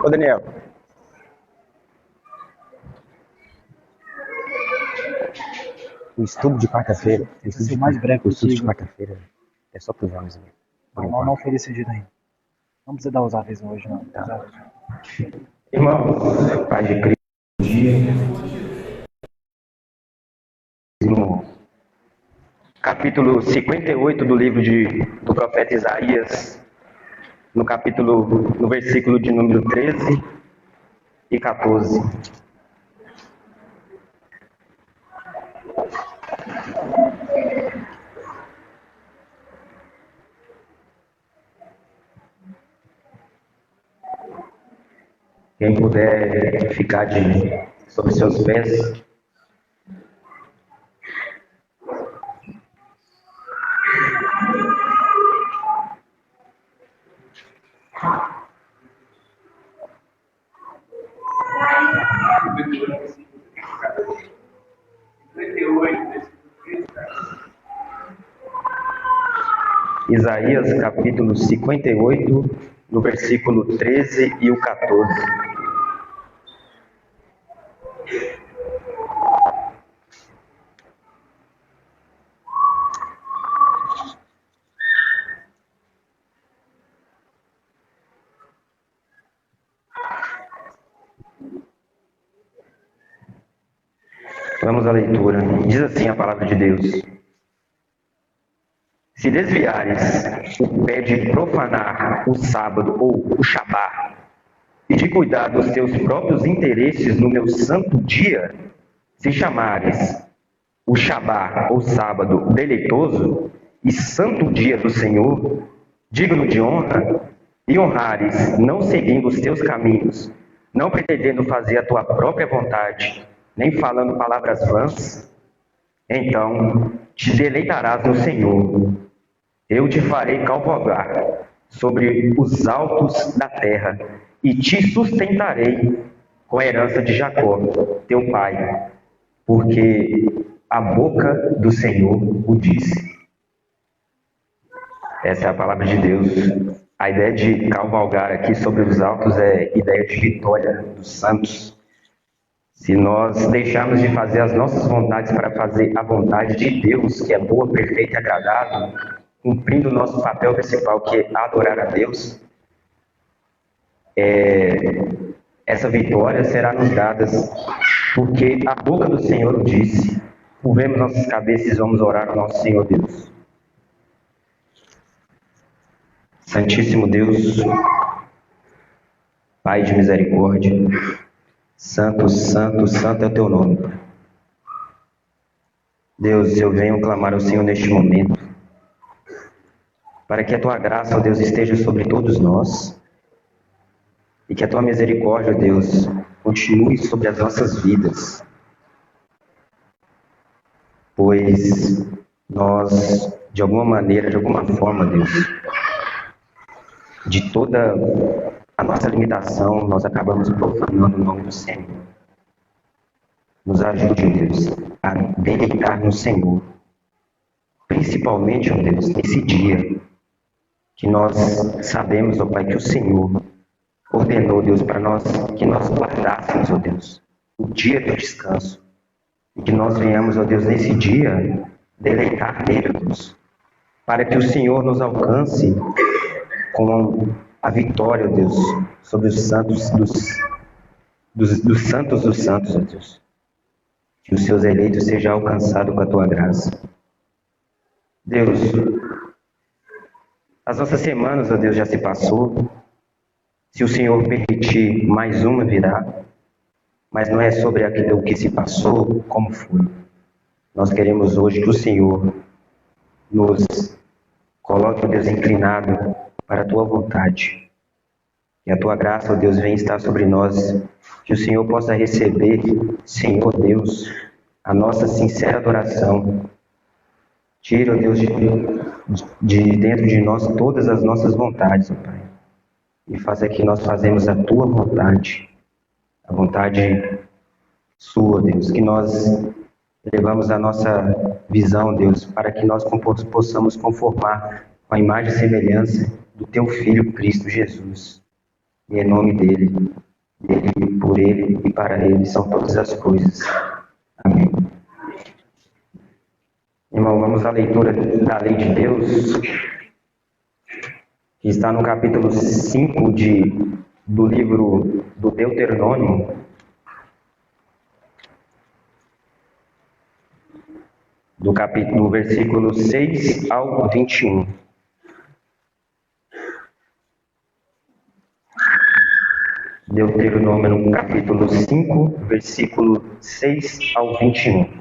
Ô, Daniel. O estudo de quarta-feira. O estudo de quarta-feira é só pros homens mesmo. Não foi decidido ainda. Não precisa dar os avisos hoje, não. Tá. Irmãos, Pai de Cristo, no capítulo 58 do livro do profeta Isaías, no versículo de número 13 e 14. Quem puder ficar sobre seus pés. Isaías capítulo 58, no versículo 13 e o 14. Vamos à leitura. Diz assim a palavra de Deus. Se desviares o pé de profanar o sábado ou o Shabá, e de cuidar dos teus próprios interesses no meu santo dia, se chamares o Shabá ou sábado deleitoso e santo dia do Senhor, digno de honra, e honrares, não seguindo os teus caminhos, não pretendendo fazer a tua própria vontade, nem falando palavras vãs, então te deleitarás no Senhor. Eu te farei cavalgar sobre os altos da terra e te sustentarei com a herança de Jacó, teu pai, porque a boca do Senhor o disse. Essa é a palavra de Deus. A ideia de cavalgar aqui sobre os altos é ideia de vitória dos santos. Se nós deixarmos de fazer as nossas vontades para fazer a vontade de Deus, que é boa, perfeita e agradável, cumprindo o nosso papel principal, que é adorar a Deus, essa vitória será nos dada, porque a boca do Senhor o disse. Curvemos nossas cabeças e vamos orar ao nosso Senhor Deus. Santíssimo Deus, Pai de misericórdia, Santo, Santo, Santo é o teu nome. Deus, eu venho clamar ao Senhor neste momento, para que a tua graça, ó Deus, esteja sobre todos nós, e que a tua misericórdia, ó Deus, continue sobre as nossas vidas, pois nós, de alguma maneira, de alguma forma, Deus, de toda a nossa limitação, nós acabamos profanando o nome do Senhor. Nos ajude, Deus, a deleitar no Senhor, principalmente, ó Deus, nesse dia, que nós sabemos, ó Pai, que o Senhor ordenou, Deus, para nós, que nós guardássemos, ó Deus, o dia do descanso. E que nós venhamos, ó Deus, nesse dia, deleitar nele, ó Deus, para que o Senhor nos alcance com a vitória, ó Deus, sobre os santos dos santos dos santos, ó Deus. Que os seus eleitos sejam alcançados com a tua graça. Deus, as nossas semanas, ó Deus, já se passou. Se o Senhor permitir, mais uma virá. Mas não é sobre aquilo que se passou, como foi. Nós queremos hoje que o Senhor nos coloque, ó Deus, inclinado para a tua vontade. Que a tua graça, ó Deus, venha estar sobre nós. Que o Senhor possa receber, Senhor Deus, a nossa sincera adoração. Tira, ó Deus, de dentro de nós todas as nossas vontades, ó Pai. e faça que nós fazemos a Tua vontade, a vontade Sua, Deus, que nós levamos a nossa visão, Deus, para que nós possamos conformar com a imagem e semelhança do Teu Filho, Cristo Jesus. E em nome dele, por ele e para ele são todas as coisas. Amém. Irmão, vamos à leitura da Lei de Deus, que está no capítulo 5 do livro do Deuteronômio. Do versículo 6 ao 21. Deuteronômio, no capítulo 5, versículo 6 ao 21.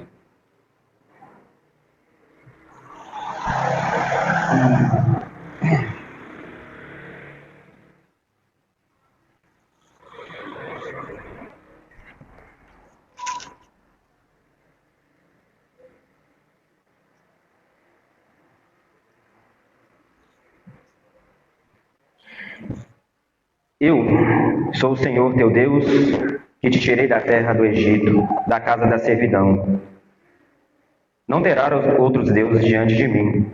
Eu sou o Senhor teu Deus, que te tirei da terra do Egito, da casa da servidão. Não terás outros deuses diante de mim.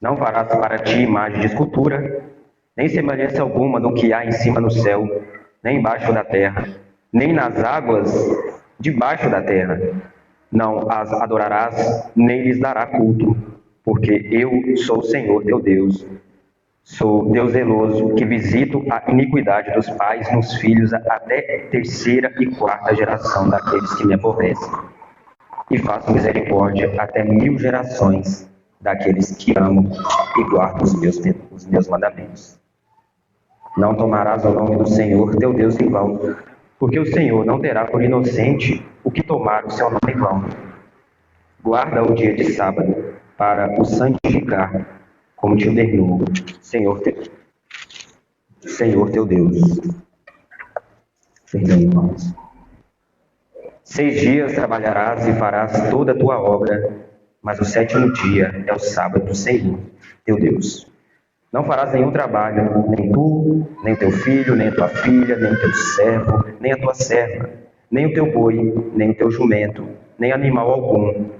Não farás para ti imagem de escultura, nem semelhança alguma do que há em cima no céu, nem embaixo da terra, nem nas águas debaixo da terra. Não as adorarás, nem lhes dará culto, porque eu sou o Senhor teu Deus. Sou Deus zeloso, que visito a iniquidade dos pais nos filhos até terceira e quarta geração daqueles que me aborrecem. E faço misericórdia até 1000 gerações daqueles que amam e guardam os meus mandamentos. Não tomarás o nome do Senhor teu Deus em vão, porque o Senhor não terá por inocente o que tomar o seu nome em vão. Guarda o dia de sábado para o santificar, como te ordenou, Senhor teu Deus. Perdão, irmãos. 6 dias trabalharás e farás toda a tua obra, mas o 7º dia é o sábado do Senhor, teu Deus. Não farás nenhum trabalho, nem tu, nem teu filho, nem a tua filha, nem teu servo, nem a tua serva, nem o teu boi, nem o teu jumento, nem animal algum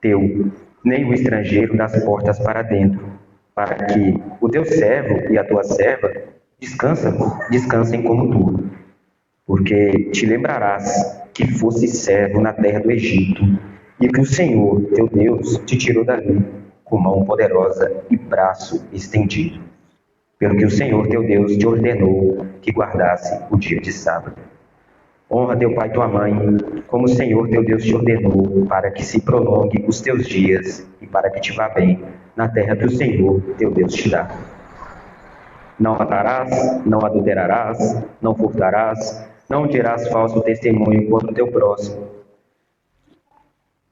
teu, nem o estrangeiro das portas para dentro, para que o teu servo e a tua serva descansem como tu. Porque te lembrarás que fosse servo na terra do Egito, e que o Senhor, teu Deus, te tirou dali com mão poderosa e braço estendido. Pelo que o Senhor, teu Deus, te ordenou que guardasse o dia de sábado. Honra teu pai e tua mãe, como o Senhor, teu Deus, te ordenou, para que se prolongue os teus dias e para que te vá bem na terra que o Senhor, teu Deus, te dá. Não matarás, não adulterarás, não furtarás, não dirás falso testemunho contra o teu próximo.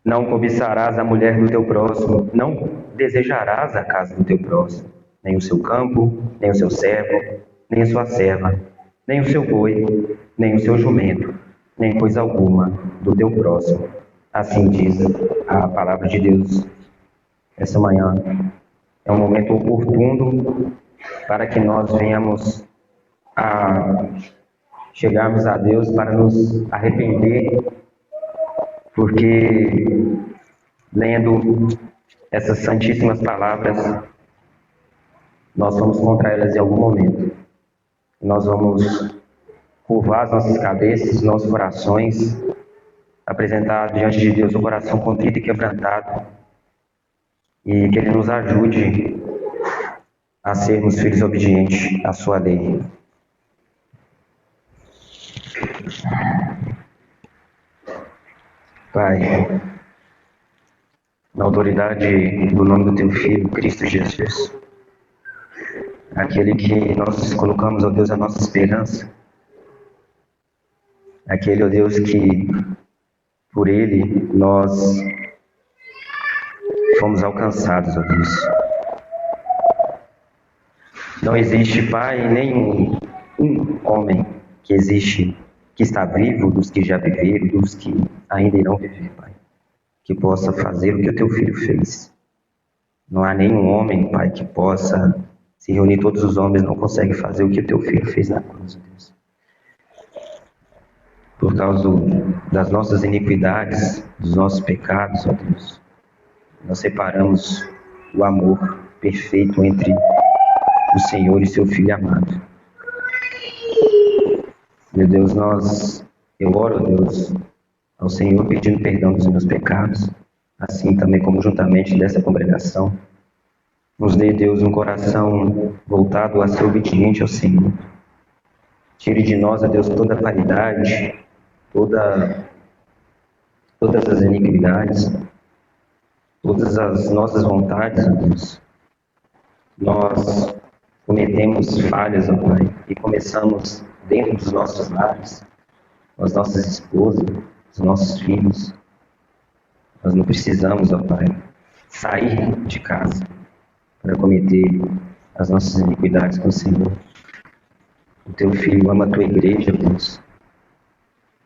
Não cobiçarás a mulher do teu próximo, não desejarás a casa do teu próximo, nem o seu campo, nem o seu servo, nem a sua serva, nem o seu boi, nem o seu jumento, nem coisa alguma do teu próximo. Assim diz a palavra de Deus. Essa manhã é um momento oportuno para que nós venhamos a chegarmos a Deus para nos arrepender, porque lendo essas santíssimas palavras, nós vamos contra elas em algum momento. Nós vamos curvar as nossas cabeças, nossos corações, apresentar diante de Deus o coração contrito e quebrantado, e que Ele nos ajude a sermos filhos obedientes à sua lei. Pai, na autoridade do nome do Teu Filho, Cristo Jesus, aquele que nós colocamos, ó Deus, a nossa esperança, aquele, ó Deus, que por Ele nós fomos alcançados, ó Deus. Não existe, Pai, nenhum homem que existe, que está vivo, dos que já viveram, dos que ainda irão viver, Pai, que possa fazer o que o Teu Filho fez. Não há nenhum homem, Pai, que possa Se reunir todos os homens não consegue fazer o que o teu filho fez na cruz, ó Deus. Por causa das nossas iniquidades, dos nossos pecados, ó Deus, nós separamos o amor perfeito entre o Senhor e seu Filho amado. Meu Deus, eu oro, Deus, ao Senhor pedindo perdão dos meus pecados, assim também como juntamente dessa congregação. Nos dê, Deus, um coração voltado a ser obediente ao Senhor. Tire de nós, ó Deus, toda a vaidade, todas as iniquidades, todas as nossas vontades, ó Deus. Nós cometemos falhas, ó Pai, e começamos dentro dos nossos lares, com as nossas esposas, os nossos filhos. Nós não precisamos, ó Pai, sair de casa para cometer as nossas iniquidades com o Senhor. O teu Filho ama a tua igreja, Deus,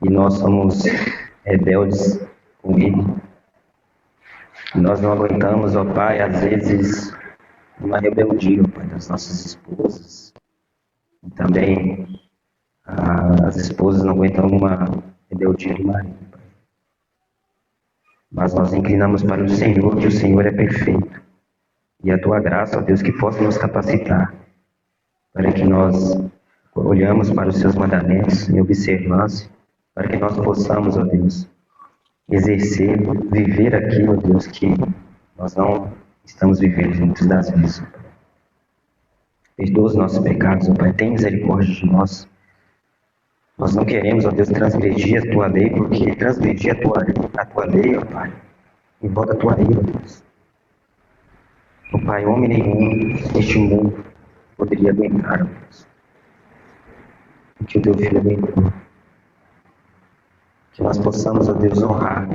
e nós somos rebeldes com Ele. E nós não aguentamos, ó Pai, às vezes, uma rebeldia, ó Pai, das nossas esposas. E também as esposas não aguentam uma rebeldia do marido, Pai. Mas nós inclinamos para o Senhor, que o Senhor é perfeito. E a tua graça, ó Deus, que possa nos capacitar para que nós olhamos para os seus mandamentos em observância, para que nós possamos, ó Deus, exercer, viver aquilo, ó Deus, que nós não estamos vivendo muitas das vezes. Ó Pai. Perdoa os nossos pecados, ó Pai, tem misericórdia de nós. Nós não queremos, ó Deus, transgredir a tua lei, porque transgredir a tua lei, ó Pai, envolve a tua ira, ó Deus. Ó Pai, homem nenhum neste mundo poderia aguentar, ó Deus, o que o teu Filho aguentou. Que nós possamos, ó Deus, honrar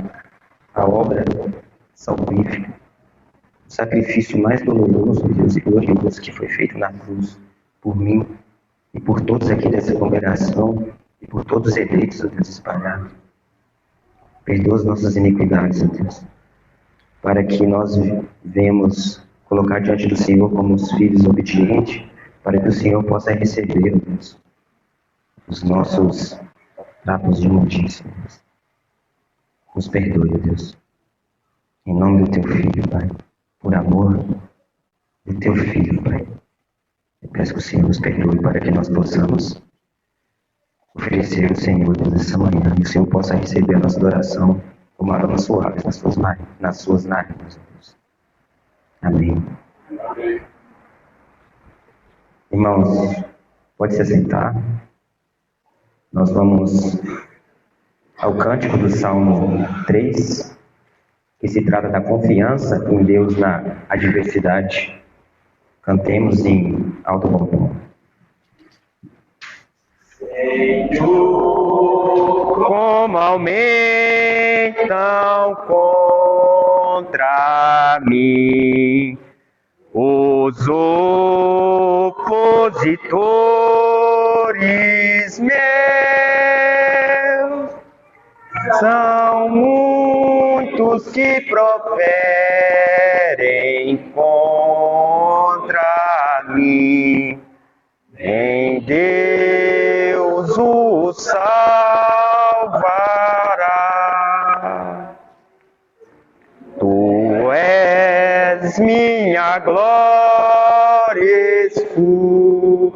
a obra salvífica, o sacrifício mais doloroso, Deus, e glorioso que foi feito na cruz por mim e por todos aqui dessa congregação e por todos os eleitos, ó Deus, espalhados. Perdoa as nossas iniquidades, ó Deus, para que nós venhamos colocar diante do Senhor como os filhos obedientes, para que o Senhor possa receber, ó Deus, os nossos trapos de imundícia, Deus. Nos perdoe, ó Deus. Em nome do teu Filho, Pai, por amor do teu Filho, Pai. Eu peço que o Senhor nos perdoe para que nós possamos oferecer ao Senhor, Deus, essa manhã, e o Senhor possa receber a nossa adoração como aromas suaves nas suas narinas, ó Deus. Amém. Irmãos, pode se sentar. Nós vamos ao cântico do Salmo 3, que se trata da confiança em Deus na adversidade. Cantemos em alto bom tom. Senhor, como aumentam contra mim os opositores meus, são muitos que proferem contra mim. Em Deus o salvará. Tu és minha glória, escudo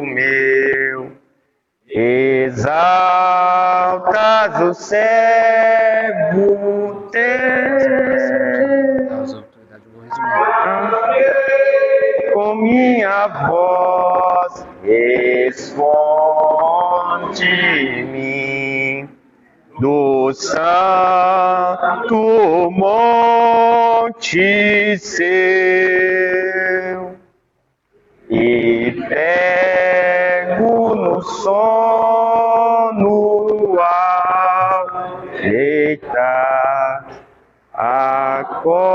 meu. Exaltas o servo teu. Com minha voz responde-me do santo monte seu, e pego no sono ao deitar. Acordo,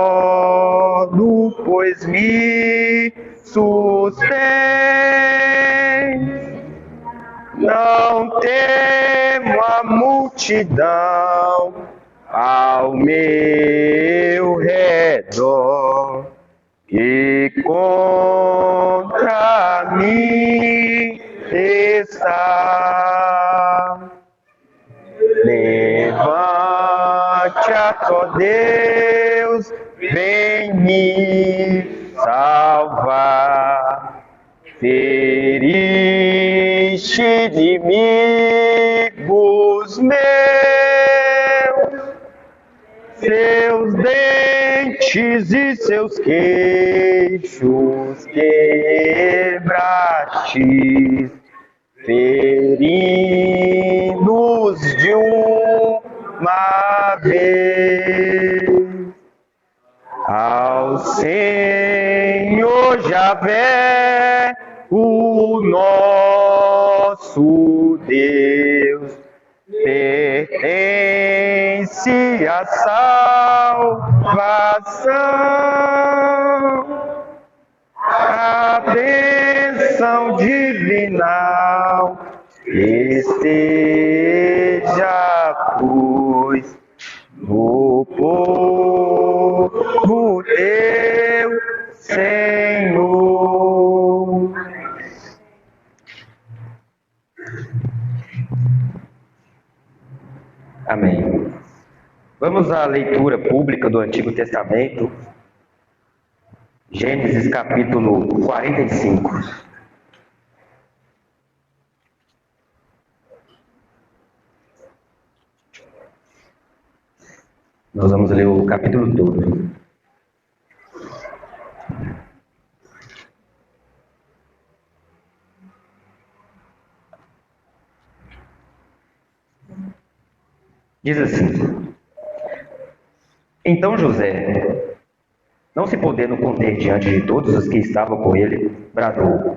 pois me sustens, não temo a multidão ao meu redor, que com mim está. Levante a ó Deus, vem me salvar. Feriste inimigos meus, seus dentes e seus queixos quebraste, ferindo-os de uma vez. Ao Senhor Javé, o nosso Deus, pertence a salvação, a bênção divinal esteja, pois, no povo teu, Senhor. Amém. Vamos à leitura pública do Antigo Testamento, Gênesis capítulo 45. Nós vamos ler o capítulo todo. Diz assim: Então José, não se podendo conter diante de todos os que estavam com ele, bradou: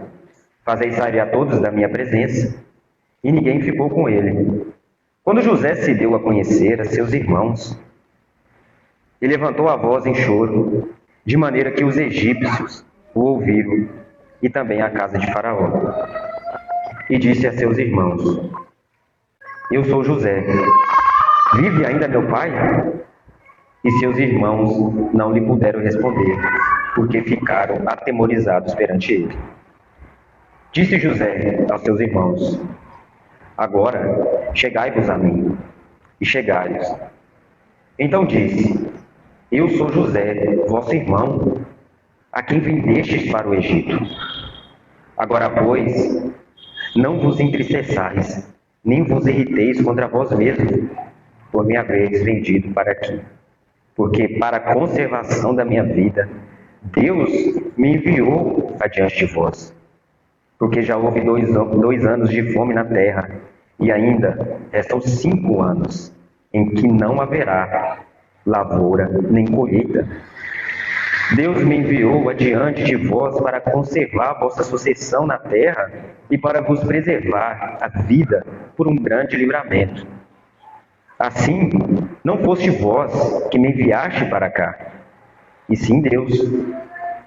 Fazei sair a todos da minha presença. E ninguém ficou com ele. Quando José se deu a conhecer a seus irmãos, ele levantou a voz em choro, de maneira que os egípcios o ouviram, e também a casa de Faraó. E disse a seus irmãos: Eu sou José. Vive ainda meu pai? E seus irmãos não lhe puderam responder, porque ficaram atemorizados perante ele. Disse José aos seus irmãos: Agora chegai-vos a mim. E chegai-vos. Então disse: Eu sou José, vosso irmão, a quem vendestes para o Egito. Agora, pois, não vos entristeçais, nem vos irriteis contra vós mesmos, por me haveres vendido para aqui. Porque para a conservação da minha vida, Deus me enviou adiante de vós. Porque já houve dois anos de fome na terra, e ainda restam 5 anos, em que não haverá lavoura nem colheita. Deus me enviou adiante de vós para conservar a vossa sucessão na terra e para vos preservar a vida por um grande livramento. Assim, não foste vós que me enviaste para cá, e sim Deus,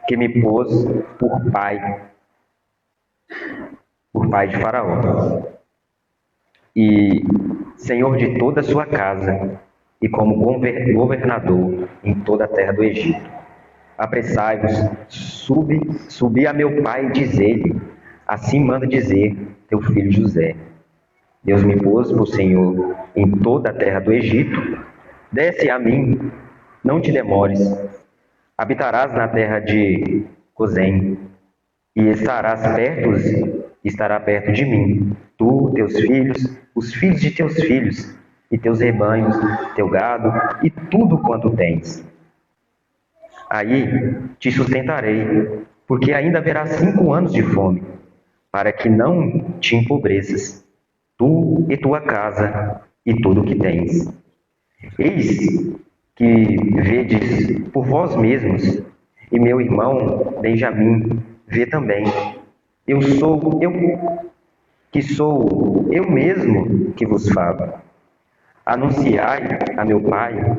que me pôs por pai de Faraó, e senhor de toda a sua casa, e como governador em toda a terra do Egito. Apressai-vos, subi a meu pai e dizei-lhe: Assim manda dizer teu filho José. Deus me pôs por senhor em toda a terra do Egito. Desce a mim, não te demores. Habitarás na terra de Gozém, e estará perto de mim, tu, teus filhos, os filhos de teus filhos, e teus rebanhos, teu gado, e tudo quanto tens. Aí te sustentarei, porque ainda haverá 5 anos de fome, para que não te empobreças, tu e tua casa, e tudo o que tens. Eis que vedes por vós mesmos, e meu irmão Benjamim vê também. Sou eu mesmo que vos falo. Anunciai a meu pai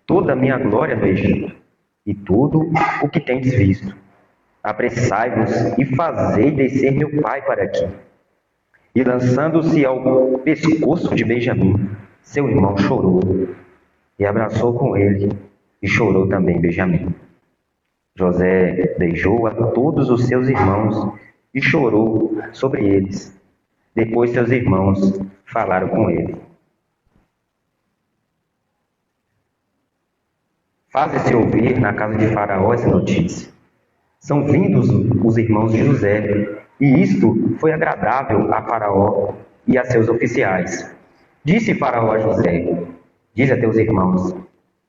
toda a minha glória no Egito, e tudo o que tendes visto. Apressai-vos e fazei descer meu pai para aqui. E lançando-se ao pescoço de Benjamim, seu irmão chorou, e abraçou com ele, e chorou também Benjamim. José beijou a todos os seus irmãos, e chorou sobre eles. Depois seus irmãos falaram com ele. Faze-se ouvir na casa de Faraó essa notícia. São vindos os irmãos de José, e isto foi agradável a Faraó e a seus oficiais. Disse Faraó a José: diz a teus irmãos: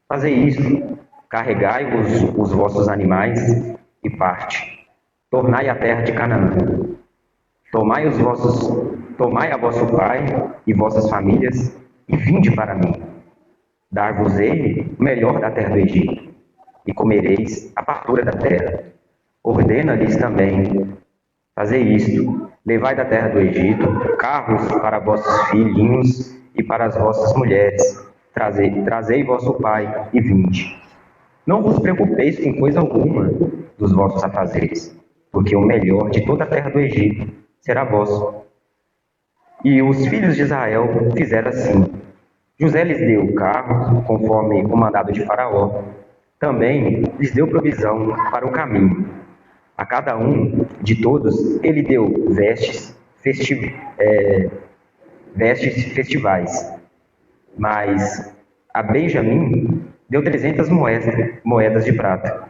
fazei isto, carregai-vos os vossos animais e parte. Tornai a terra de Canaã. Tomai a vosso pai e vossas famílias e vinde para mim. Dar-vos-ei o melhor da terra do Egito, e comereis a fartura da terra. Ordena-lhes também: fazei isto, levai da terra do Egito carros para vossos filhinhos e para as vossas mulheres. Trazei vosso pai e vinde. Não vos preocupeis com coisa alguma dos vossos afazeres, porque o melhor de toda a terra do Egito será vosso. E os filhos de Israel fizeram assim. José lhes deu carros, conforme o mandado de Faraó. Também lhes deu provisão para o caminho. A cada um de todos ele deu vestes festivais. Mas a Benjamim deu 300 moedas de prata,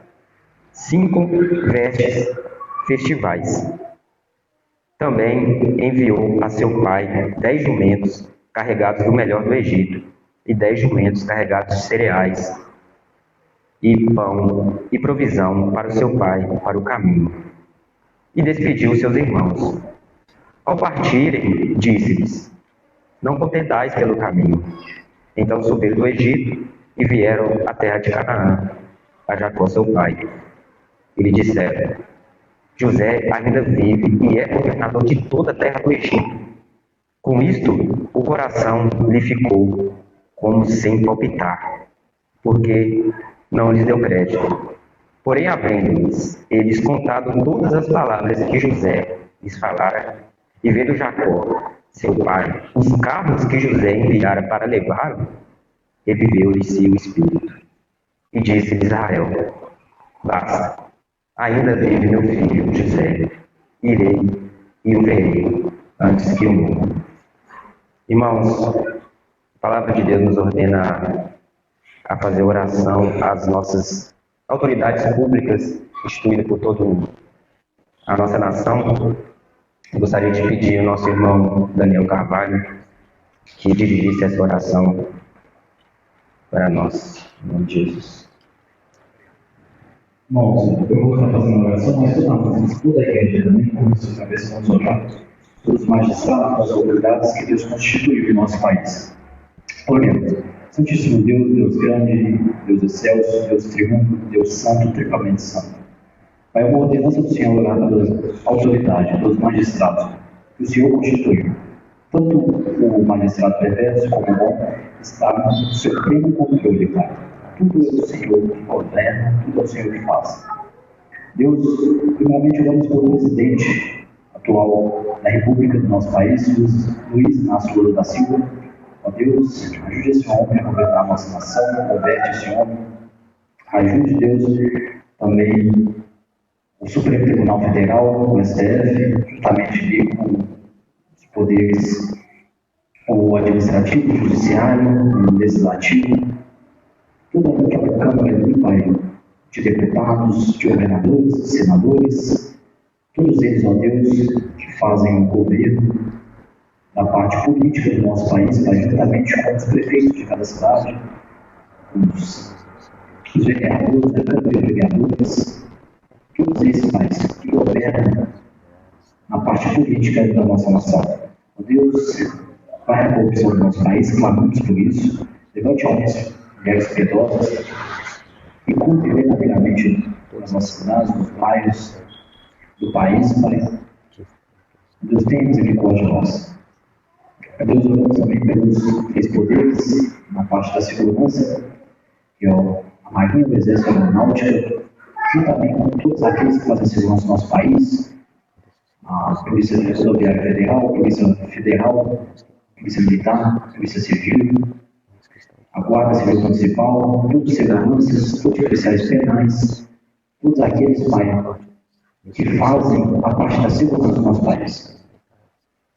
5 vestes festivais. Também enviou a seu pai 10 jumentos carregados do melhor do Egito, e 10 jumentos carregados de cereais, e pão e provisão para o seu pai para o caminho. E despediu seus irmãos. Ao partirem, disse-lhes: não contendais pelo caminho. Então subiram do Egito e vieram à terra de Canaã, a Jacó seu pai. E lhe disseram: José ainda vive e é governador de toda a terra do Egito. Com isto, o coração lhe ficou como sem palpitar, porque não lhes deu crédito. Porém, havendo-lhes eles contado todas as palavras que José lhes falara, e vendo Jacó, seu pai, os carros que José enviara para levá-lo, reviveu-lhe-se o espírito. E disse-lhe Israel: basta, ainda vive meu filho José, irei e o verei antes que eu morra. Irmãos, a palavra de Deus nos ordena a fazer oração às nossas autoridades públicas, instituídas por toda a nossa nação. Eu gostaria de pedir ao nosso irmão Daniel Carvalho que dirigisse essa oração para nós, em nome de Jesus. Irmãos, eu vou estar fazendo uma oração, mas toda a igreja também, como sua cabeça, vamos orar, todos os magistrados, as autoridades que Deus constituiu em nosso país. Oremos. Santíssimo Deus, Deus grande, Deus excelso, Deus triunfo, Deus santo, tripamente santo. Pai, uma ordenança do Senhor orar pela autoridade, pelos magistrados, que o Senhor constituiu. Tanto o magistrado perverso como o bom está no seu pleno controle, Pai. Tudo é o Senhor que ordena, tudo é o Senhor que faz. Deus, primeiramente oramos pelo presidente atual da República do nosso país, Luiz Inácio Lula da Silva. Ó Deus, ajude esse homem a governar a nossa nação, converte esse homem. Ajude, Deus, também o Supremo Tribunal Federal, o STF, juntamente com os poderes, o administrativo, o judiciário, o legislativo, toda aquela Câmara do Pai, de deputados, de governadores, de senadores, todos eles, ó Deus, que fazem o governo da parte política do nosso país, juntamente com os prefeitos de cada cidade, os vereadores da Câmara de Vereadores, todos esses pais que governam na parte política da nossa nação. Ó Deus, vai a corrupção do nosso país, clamamos por isso, levante homens, mulheres piedosas e cumpre verdadeiramente as nossas cidades, nos bairros do país, Pai. Deus, tenha misericórdia de nós. Deus, oramos também pelos três poderes, na parte da segurança, que é a Marinha, o Exército e a Aeronáutica, juntamente com todos aqueles que fazem segurança no nosso país, a Polícia Rodoviária Federal, a Polícia Federal, a Polícia Militar, a Polícia Civil, a Guarda Civil Municipal, todos os seguranças, todos os policiais penais, todos aqueles, Pai, que fazem a parte da segurança do nosso país,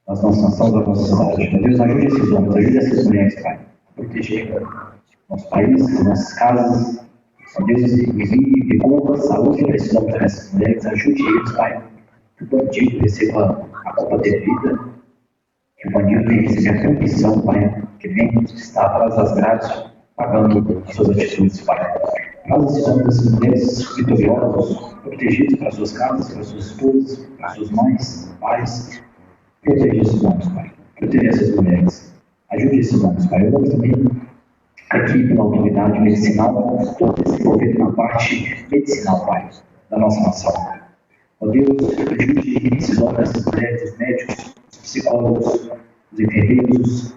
das nossas nações, da nossa cidade. Meu Deus, ajude esses homens, ajude essas mulheres, Pai, a proteger nosso país, as nossas casas. Meu Deus, envie com a saúde para esses homens e essas mulheres, ajude eles, Pai. Que o bandido receba a culpa devida, que o bandido venha receber a punição, Pai, que venha estar atrás das grades, pagando as suas atitudes, Pai. Faz esses homens e essas mulheres vitoriosos, protegidos para suas casas, para suas esposas, para suas mães, pais. Proteja esses homens, Pai. Proteja essas mulheres. Ajude esses homens, Pai. Eu vou também aqui pela autoridade medicinal, todo esse envolvido na parte medicinal, Pai, da nossa nação. Ó Deus, ajude esses homens, essas mulheres, os médicos, os psicólogos, os enfermeiros,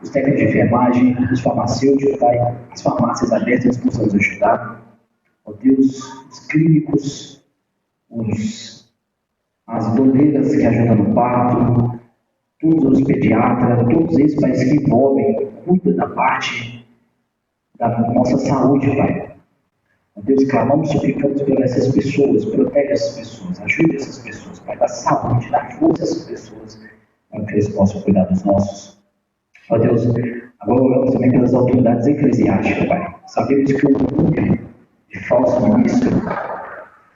os técnicos de enfermagem, os farmacêuticos, Pai, as farmácias abertas possam nos ajudar. Ó Deus, os clínicos, as doleiras que ajudam no parto, todos os pediatras, todos esses países que envolvem, cuidam da parte da nossa saúde, Pai. Ó Deus, clamamos, suplicamos por essas pessoas, protege essas pessoas, ajude essas pessoas, Pai, dá saúde, dá força a essas pessoas, para que eles possam cuidar dos nossos. Ó Deus, agora oramos também pelas autoridades eclesiásticas, Pai. Sabemos que o número de falsos ministros,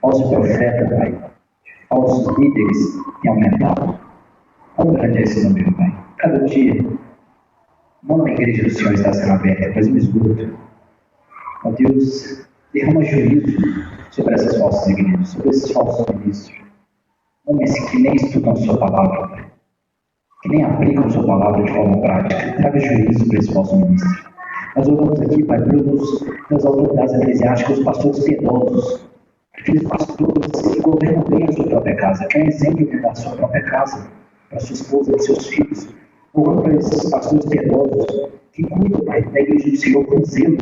falsos profetas, Pai, de falsos líderes tem aumentado. Quão grande é esse número, Pai? Cada dia, não a igreja do Senhor está sendo aberta, mas um esgoto. Ó Deus, derrama juízo sobre essas falsas igrejas, sobre esses falsos ministros. Homens que nem estudam a sua palavra, Pai, que nem aplicam a sua palavra de forma prática. Traga juízo para esses falsos ministros. Nós oramos aqui, Pai, pelas autoridades eclesiásticas, os pastores piedosos, aqueles pastores que governam bem a sua própria casa, que é um exemplo da sua própria casa, para sua esposa e seus filhos. Oramos para esses pastores piedosos que cuidam, Pai, da igreja do Senhor com zelo,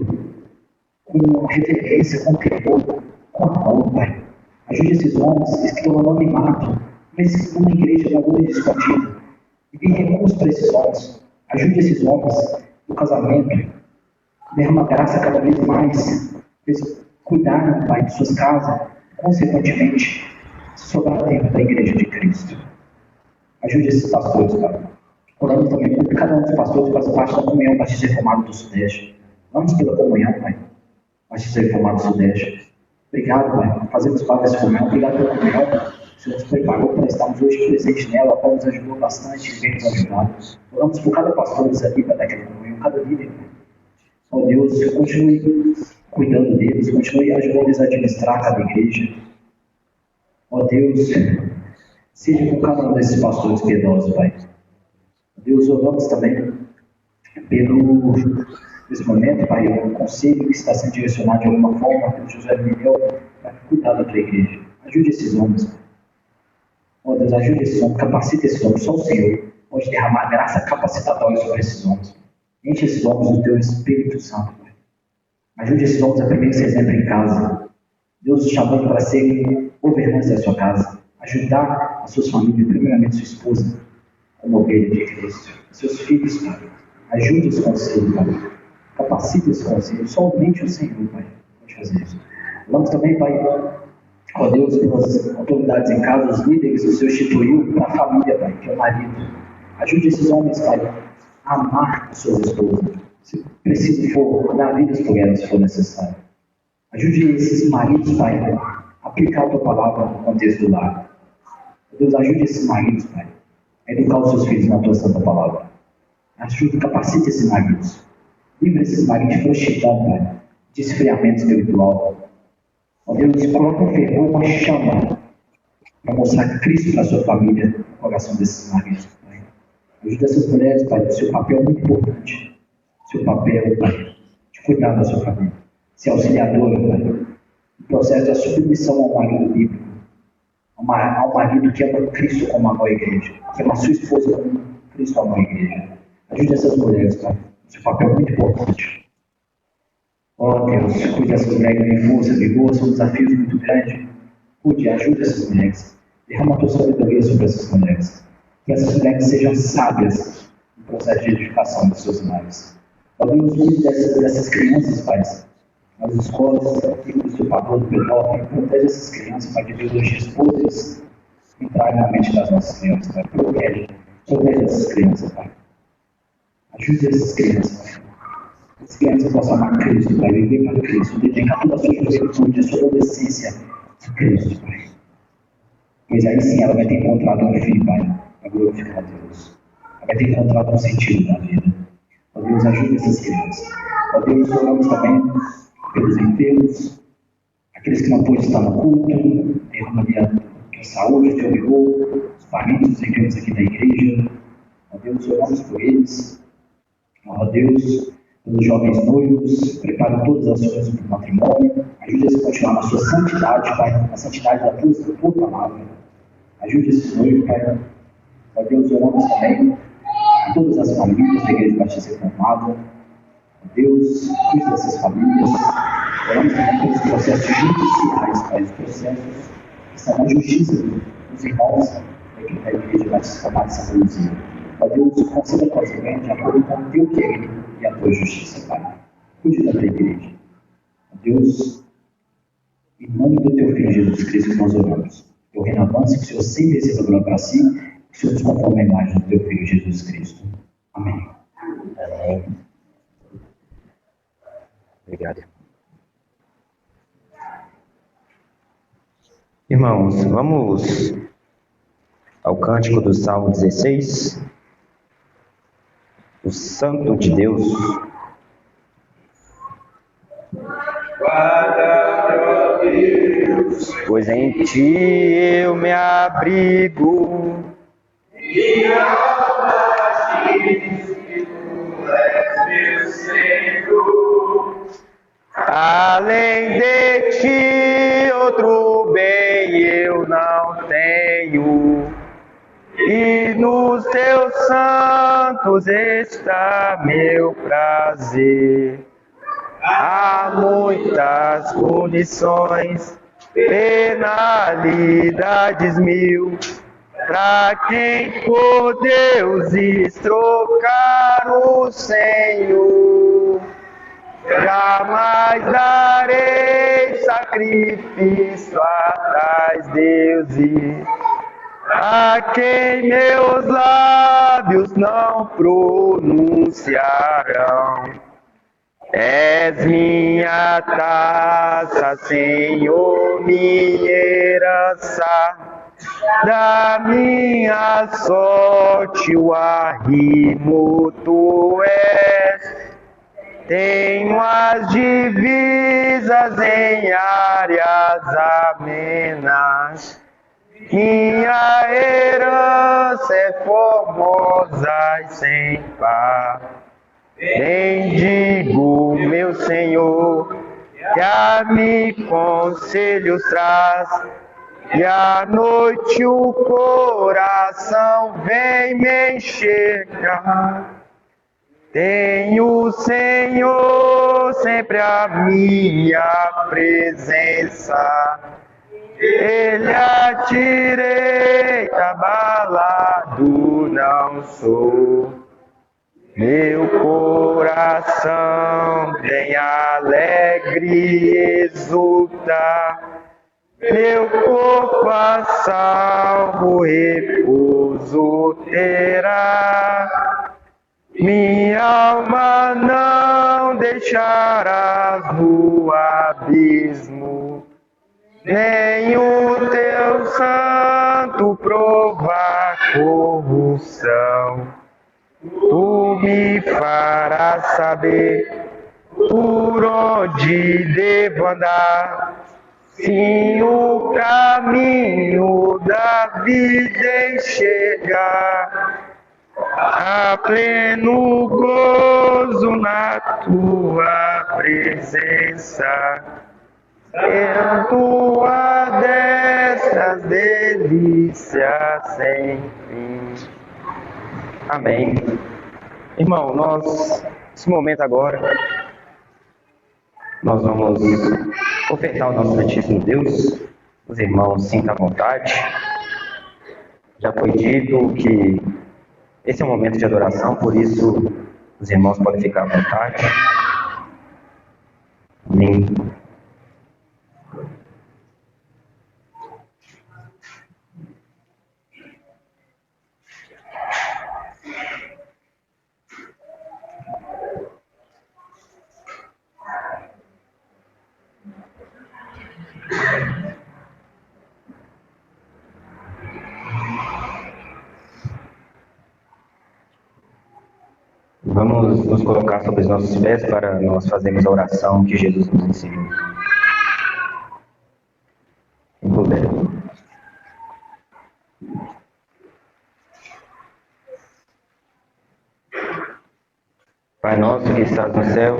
com reverência, com temor, com amor, Pai. Ajude esses homens que estão no anonimato, mas que estão na igreja da luz escondida. Envie recursos para esses homens. Ajude esses homens no casamento. Derrama graça cada vez mais. Eles cuidarem, Pai, de suas casas. Consequentemente, sobrar tempo da igreja de Cristo. Ajude esses pastores, Pai. Oramos também por cada um dos pastores que faz parte da comunhão Batista Reformado do Sudeste. Vamos pela comunhão, Pai. Batista Reformado do Sudeste. Obrigado, Pai. Fazemos parte dessa comunhão. Obrigado pela comunhão. O Senhor nos preparou para estarmos hoje presentes nela. Paulo nos ajudou bastante e vem nos ajudar. Oramos por cada pastor aqui para daquela comunhão, cada líder. Ó Deus, continue cuidando deles, continue ajudando eles a administrar cada igreja. Ó Deus, seja com cada um desses pastores piedosos, Pai. Ó Deus, oramos também nesse momento, Pai, o conselho que está sendo direcionado de alguma forma pelo José Miguel para cuidar da tua igreja. Ajude esses homens, Pai. Ó Deus, ajude esses homens, capacite esses homens. Só o Senhor pode derramar graça capacitatória sobre esses homens. Enche esses homens do teu Espírito Santo, Pai. Ajude esses homens a primeiro ser exemplo em casa. Deus os chamando para serem governantes da sua casa. Ajudar as suas famílias, primeiramente sua esposa, como ovelha de Cristo. Seus filhos, Pai. Ajude os conselhos, Pai. Capacite esse conselho. Somente o Senhor, Pai, pode fazer isso. Vamos também, Pai, ó Deus, pelas autoridades em casa, os líderes que o Senhor instituiu para a família, Pai, que é o marido. Ajude esses homens, Pai, a amar as suas esposas. Se preciso for, dar vidas por elas, se for necessário. Ajude esses maridos, Pai, a aplicar a tua palavra no contexto do lar. Deus, ajude esses maridos, Pai, a educar os seus filhos na tua santa palavra. Ajude, capacite esses maridos. Livre esses maridos de prostituição, Pai, de esfriamento espiritual. Ó Deus, coloca um fervor, uma chama para mostrar Cristo para a sua família, no coração desses maridos, Pai. Ajude essas mulheres, Pai, o seu papel é muito importante. Seu papel, Pai, de cuidar da sua família. Ser auxiliadora, Pai, no processo da submissão ao marido bíblico. Ao marido que ama Cristo como amou a igreja. Que ama a sua esposa como Cristo amou a igreja. Ajude essas mulheres, Pai. Seu papel é muito importante. Ó Deus, cuide dessas mulheres em força, vigor, são desafios muito grandes. Cuide e ajude essas mulheres. Derrama a tua sabedoria sobre essas mulheres. Que essas mulheres sejam sábias no processo de edificação dos seus lares. Ó Deus, cuide dessas crianças, Pai, nas escolas, aqui do usurpador do P9, protege essas crianças, Pai de Deus, hoje expôs entrarem na mente das nossas crianças, Pai. Protege essas crianças, Pai. Ajude essas crianças, Pai. As crianças possam amar Cristo, Pai, viver para Cristo, dedicar toda a sua juventude, a sua adolescência a Cristo, Pai. Pois aí sim ela vai ter encontrado um fim, Pai, a glorificar a Deus. Ela vai ter encontrado um sentido na vida. Ó Deus, ajude essas crianças. Ó Deus, oramos também pelos enfermos, aqueles que não podem estar no culto, derrama a saúde, teu vigor, os parentes dos enfermos aqui da igreja. Ó Deus, oramos por eles. Ó Deus, pelos jovens noivos, prepare todas as coisas para o matrimônio. Ajude-os a continuar na sua santidade, Pai, na santidade da tua palavra. Ajude esses noivos, Pai. Ó Deus, oramos também a todas as famílias da Igreja Batista Reformada. Ó Deus, cuide dessas famílias. Oramos também pelos processos judiciais, Pai, os processos que são a justiça dos irmãos da Igreja Batista Reformada de Santa Luzia. Ó Deus, conceda casamento de acordo com o teu querer e a tua justiça, Pai. Cuide da tua igreja. Ó Deus, em nome do teu Filho Jesus Cristo que nós oramos. Teu reino avance, que o Senhor sempre receba glória para si, que o Senhor nos conforme a imagem do teu Filho Jesus Cristo. Amém. Amém. Obrigado. Irmãos, vamos ao cântico do Salmo 16. O Santo de Deus. Guarda, Deus, Pois em ti eu me abrigo. minha alma diz que tu és meu Senhor. Além de ti, outro bem eu não tenho. E nos teus santos está meu prazer. Há muitas punições, penalidades mil, pra quem por Deus trocar o Senhor. Jamais darei sacrifício a tais deuses, a quem meus lábios não pronunciarão. És minha taça, Senhor, minha herança, da minha sorte o arrimo tu és. Tenho as divisas em áreas amenas, minha herança é formosa e sem par. Bendigo meu Senhor, que a mim conselhos traz, e à noite o coração vem me enxergar. Tenho, Senhor, sempre a minha presença, Ele à direita, abalado não sou. Meu coração bem alegre exulta, meu corpo a salvo repouso terá. Minha alma não deixarás no abismo, nem o teu santo provar corrupção. Tu me farás saber por onde devo andar, sim, o caminho da vida enxergar. Há pleno gozo na tua presença, em tua destra as delícias sem fim. Amém. Irmão, nesse momento agora, nós vamos ofertar o nosso Santíssimo Deus. Os irmãos sintam à vontade. Já foi dito que esse é um momento de adoração, por isso os irmãos podem ficar à vontade. Amém. Amém. Vamos nos colocar sobre os nossos pés para nós fazermos a oração que Jesus nos ensinou. Quem puder. Pai nosso que estás no céu,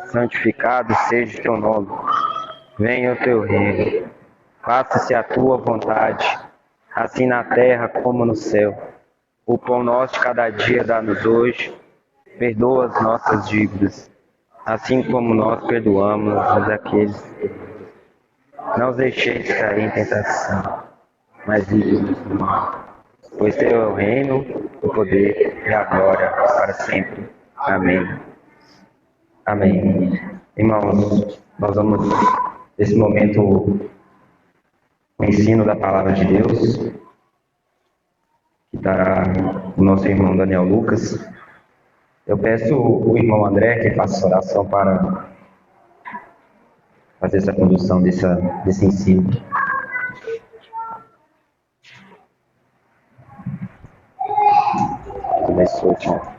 santificado seja o teu nome. Venha o teu reino. Faça-se a tua vontade, assim na terra como no céu. O pão nosso de cada dia dá-nos hoje. Perdoa as nossas dívidas, assim como nós perdoamos aqueles que não os deixeis cair em tentação, mas livre-nos do mal. Pois teu é o reino, o poder e a glória para sempre. Amém. Amém. Irmãos, nós vamos, nesse momento, o ensino da palavra de Deus, que dará o nosso irmão Daniel Lucas. Eu peço o irmão André que faça essa oração para fazer essa condução desse ensino. Começou, Tiago.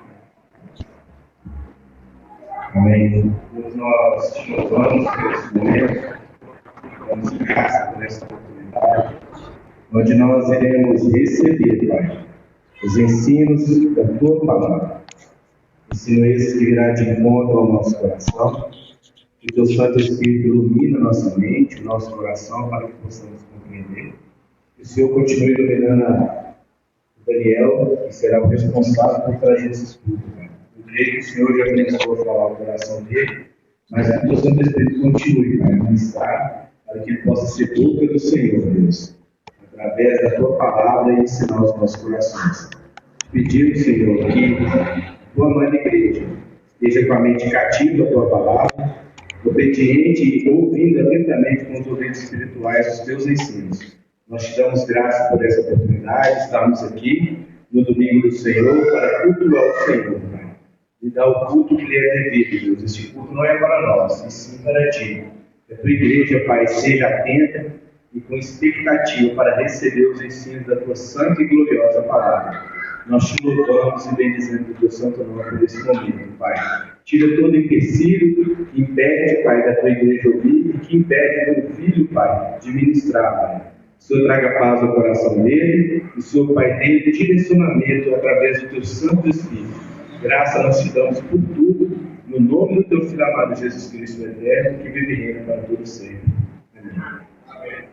Amém. Deus, nós te louvamos por esse momento, damos graças por essa oportunidade, onde nós iremos receber, Pai, os ensinos da Tua Palavra. Ensino esse que virá de encontro ao nosso coração, que o Teu Santo Espírito ilumine a nossa mente, o nosso coração, para que possamos compreender. Que o Senhor continue iluminando o Daniel, que será o responsável por trazer esse estudo, Pai. Eu creio que o Senhor já começou a falar o coração dele, mas que o Teu Santo Espírito continue, Pai, a ministrar, para que ele possa ser boca do Senhor, Deus, através da Tua Palavra e ensinar os nossos corações. Pedimos, Senhor, que Tua mãe da igreja esteja com a mente cativa à Tua Palavra, obediente e ouvindo atentamente com os ouvidos espirituais os Teus ensinos. Nós te damos graça por essa oportunidade, estamos aqui no domingo do Senhor para cultuar o Senhor, Pai. E dar o culto que lhe é devido, Deus. Este culto não é para nós, e sim para Ti. Que a Tua igreja, Pai, seja atenta e com expectativa para receber os ensinos da Tua santa e gloriosa Palavra. Nós te louvamos e bendizemos o Teu santo nome por esse momento, Pai. Tira todo empecilho que impede, Pai, da Tua igreja ouvir e que impede do filho, Pai, de ministrar, Pai. O Senhor traga paz ao coração dele, o Senhor, Pai, dê direcionamento através do Teu Santo Espírito. Graça nós te damos por tudo, no nome do Teu Filho amado Jesus Cristo eterno, que vive e reina para todo sempre. Amém. Amém.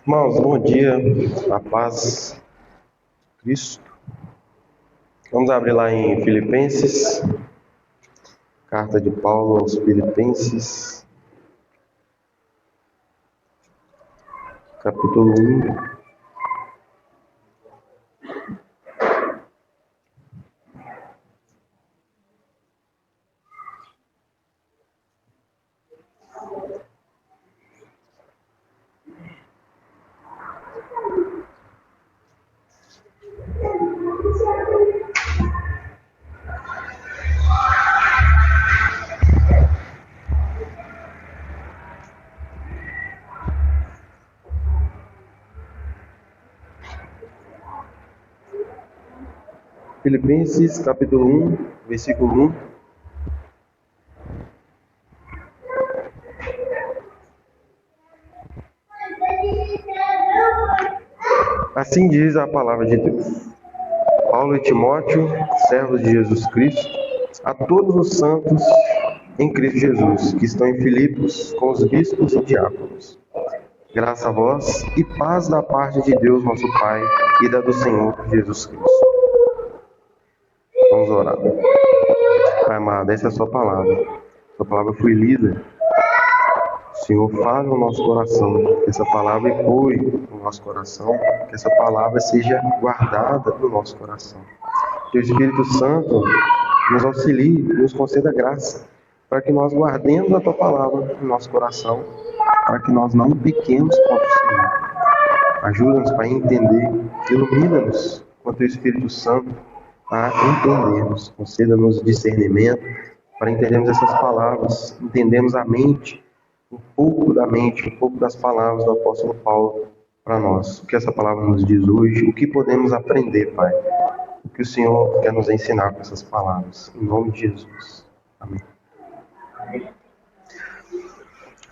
Irmãos, bom dia, a paz, Cristo. Vamos abrir lá em Filipenses, carta de Paulo aos Filipenses, capítulo 1. Filipenses, capítulo 1, versículo 1. Assim diz a palavra de Deus. Paulo e Timóteo, servos de Jesus Cristo, a todos os santos em Cristo Jesus, que estão em Filipos, com os bispos e diáconos. Graça a vós e paz da parte de Deus nosso Pai e da do Senhor Jesus Cristo. Vamos orar. Pai amado, essa é a sua palavra. Sua palavra foi lida. Senhor, fale no nosso coração, que essa palavra ecoe no nosso coração, que essa palavra seja guardada no nosso coração. Que o Espírito Santo nos auxilie, nos conceda graça, para que nós guardemos a tua palavra no nosso coração, para que nós não pequemos contra o Senhor. Ajuda-nos para entender, ilumina-nos com o teu Espírito Santo a entendermos, conceda-nos discernimento para entendermos essas palavras, entendermos a mente, um pouco da mente, um pouco das palavras do apóstolo Paulo para nós. O que essa palavra nos diz hoje, o que podemos aprender, Pai, o que o Senhor quer nos ensinar com essas palavras. Em nome de Jesus. Amém.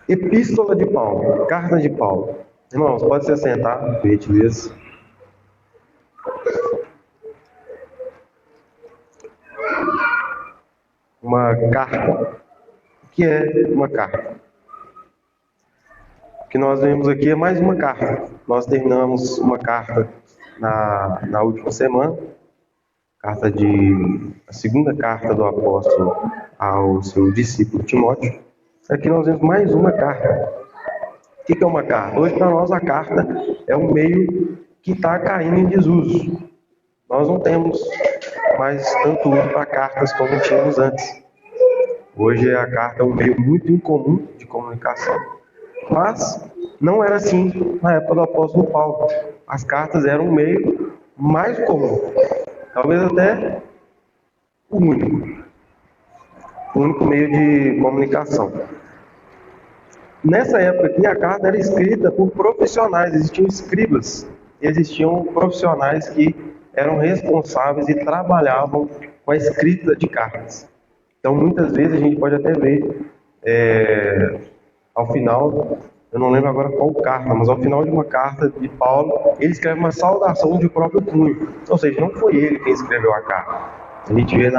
Epístola de Paulo, carta de Paulo. Irmãos, pode se assentar, por gentileza. Uma carta. O que é uma carta? O que nós vemos aqui é mais uma carta. Nós terminamos uma carta na última semana, a segunda carta do apóstolo ao seu discípulo Timóteo. Aqui nós vemos mais uma carta. O que é uma carta? Hoje para nós a carta é um meio que está caindo em desuso. Nós não temos mais tanto uso para cartas como tínhamos antes. Hoje a carta é um meio muito incomum de comunicação. Mas não era assim na época do apóstolo Paulo. As cartas eram um meio mais comum. Talvez até o único meio de comunicação. Nessa época aqui, a carta era escrita por profissionais, existiam escribas, existiam profissionais que eram responsáveis e trabalhavam com a escrita de cartas. Então, muitas vezes a gente pode até ver, ao final, eu não lembro agora qual carta, mas ao final de uma carta de Paulo, ele escreve uma saudação de próprio punho. Ou seja, não foi ele quem escreveu a carta. A gente vê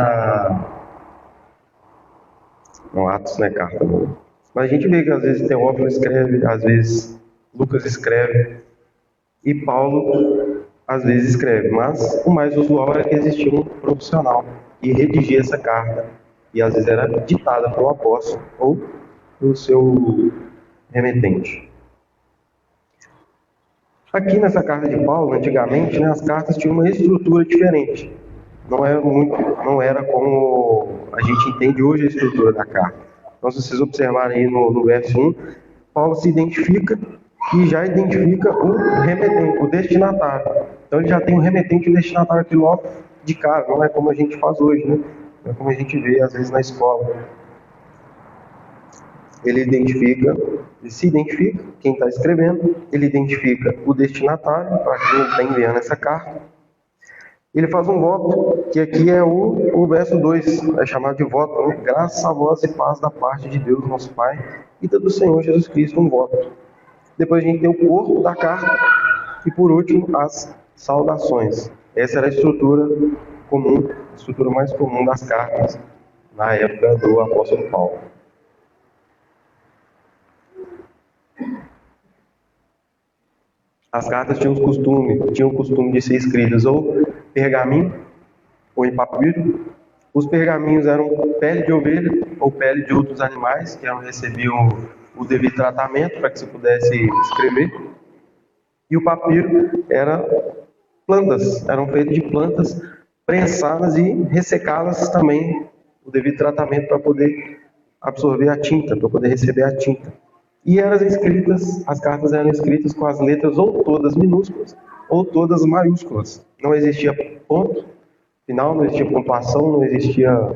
no Atos, não é carta, não. Mas a gente vê que às vezes Teófilo escreve, às vezes Lucas escreve, e Paulo às vezes escreve. Mas o mais usual era que existia um profissional que redigia essa carta, e às vezes era ditada pelo apóstolo ou pelo seu remetente. Aqui nessa carta de Paulo, antigamente, as cartas tinham uma estrutura diferente. Não era como a gente entende hoje a estrutura da carta. Então, se vocês observarem aí no verso 1, Paulo se identifica e já identifica o remetente, o destinatário. Então, ele já tem o remetente e o destinatário aqui logo de cara. Não é como a gente faz hoje, né? Não é como a gente vê, às vezes, na escola. Ele se identifica quem está escrevendo, ele identifica o destinatário, para quem ele está enviando essa carta. Ele faz um voto, que aqui é o verso 2, é chamado de voto, né? Graças a vós e paz da parte de Deus, nosso Pai, e do Senhor Jesus Cristo, um voto. Depois a gente tem o corpo da carta, e por último, as saudações. Essa era a estrutura comum, a estrutura mais comum das cartas na época do apóstolo Paulo. As cartas tinham o costume de ser escritas ou pergaminho ou em papiro. Os pergaminhos eram pele de ovelha ou pele de outros animais que recebiam o devido tratamento para que se pudesse escrever. E o papiro eram feitos de plantas prensadas e ressecadas também o devido tratamento para poder absorver a tinta, para poder receber a tinta. E as cartas eram escritas com as letras ou todas minúsculas ou todas maiúsculas. Não existia ponto final, não existia pontuação, não existia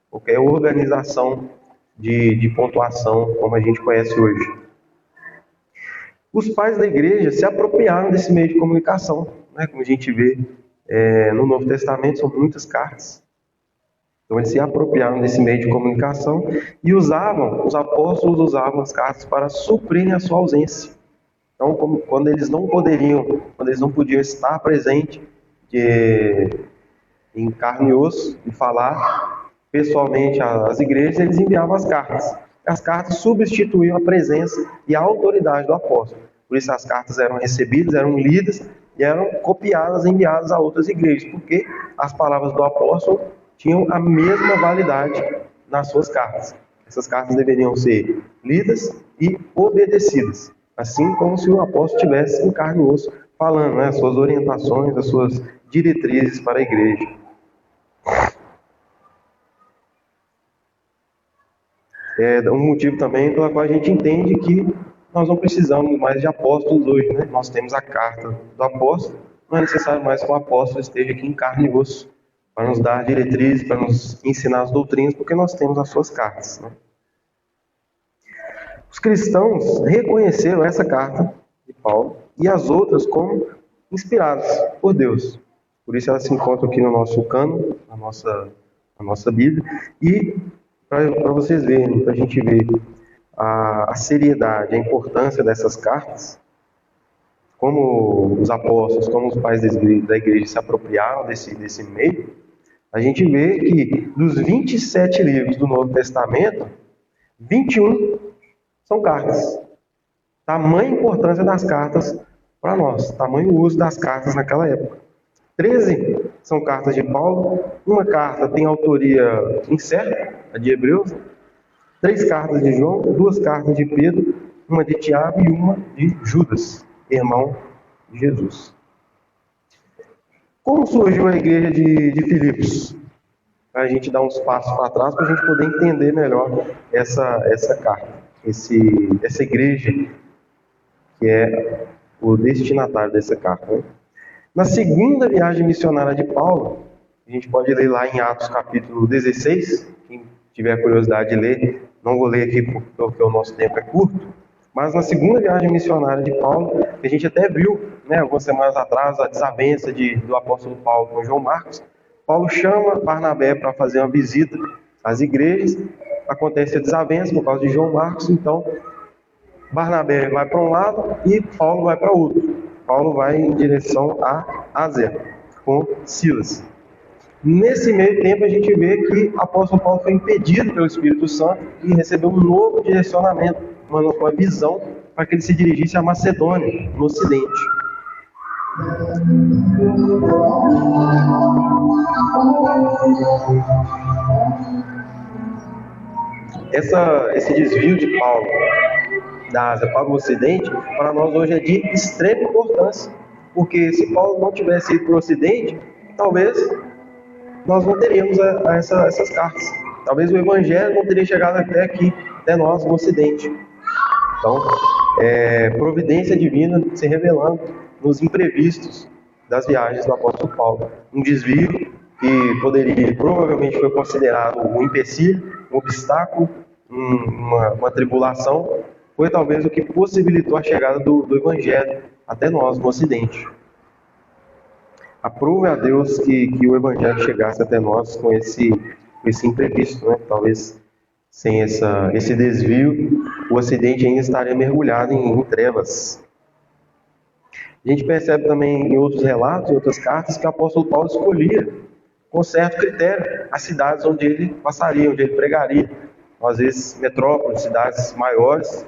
qualquer organização de pontuação como a gente conhece hoje. Os pais da igreja se apropriaram desse meio de comunicação, né? Como a gente vê no Novo Testamento, são muitas cartas. Então eles se apropriaram desse meio de comunicação e os apóstolos usavam as cartas para suprirem a sua ausência. Então, quando eles não podiam estar presentes em carne e osso e falar pessoalmente às igrejas, eles enviavam as cartas. As cartas substituíam a presença e a autoridade do apóstolo. Por isso as cartas eram recebidas, eram lidas e eram copiadas e enviadas a outras igrejas, porque as palavras do apóstolo tinham a mesma validade nas suas cartas. Essas cartas deveriam ser lidas e obedecidas, assim como se o apóstolo tivesse em carne e osso falando, né, as suas orientações, as suas diretrizes para a igreja. É um motivo também pelo qual a gente entende que nós não precisamos mais de apóstolos hoje, né? Nós temos a carta do apóstolo, não é necessário mais que o apóstolo esteja aqui em carne e osso para nos dar diretrizes, para nos ensinar as doutrinas, porque nós temos as suas cartas, né? Os cristãos reconheceram essa carta de Paulo e as outras como inspiradas por Deus. Por isso elas se encontram aqui no nosso cânon, na nossa Bíblia. E para vocês verem, para a gente ver a seriedade, a importância dessas cartas, como os apóstolos, como os pais da igreja se apropriaram desse meio, a gente vê que dos 27 livros do Novo Testamento, 21 são cartas. Tamanha importância das cartas para nós, tamanho uso das cartas naquela época. 13 são cartas de Paulo, uma carta tem autoria incerta, a de Hebreus, 3 cartas de João, 2 cartas de Pedro, uma de Tiago e uma de Judas, irmão de Jesus. Como surgiu a igreja de Filipos? Para a gente dar uns passos para trás, para a gente poder entender melhor essa carta, essa igreja que é o destinatário dessa carta, né? Na segunda viagem missionária de Paulo, a gente pode ler lá em Atos capítulo 16, quem tiver curiosidade de ler, não vou ler aqui porque o nosso tempo é curto, mas na segunda viagem missionária de Paulo, a gente até viu, né, algumas semanas atrás, a desavença do apóstolo Paulo com João Marcos. Paulo chama Barnabé para fazer uma visita às igrejas, acontece a desavença por causa de João Marcos, então Barnabé vai para um lado e Paulo vai para outro. Paulo vai em direção a Ásia, com Silas. Nesse meio tempo a gente vê que o apóstolo Paulo foi impedido pelo Espírito Santo e recebeu um novo direcionamento, uma visão para que ele se dirigisse à Macedônia, no Ocidente. Esse desvio de Paulo da Ásia para o Ocidente, para nós hoje é de extrema importância, porque se Paulo não tivesse ido para o Ocidente, talvez nós não teríamos essas cartas. Talvez o Evangelho não teria chegado até aqui, até nós no Ocidente. Então, providência divina se revelando nos imprevistos das viagens do apóstolo Paulo. Um desvio que provavelmente foi considerado um empecilho, um obstáculo, uma tribulação, foi talvez o que possibilitou a chegada do Evangelho até nós no Ocidente. Aprove a Deus que o Evangelho chegasse até nós com esse imprevisto, né? Talvez sem esse desvio, o Ocidente ainda estaria mergulhado em trevas. A gente percebe também em outros relatos, em outras cartas, que o apóstolo Paulo escolhia, com certo critério, as cidades onde ele passaria, onde ele pregaria. Às vezes, metrópoles, cidades maiores,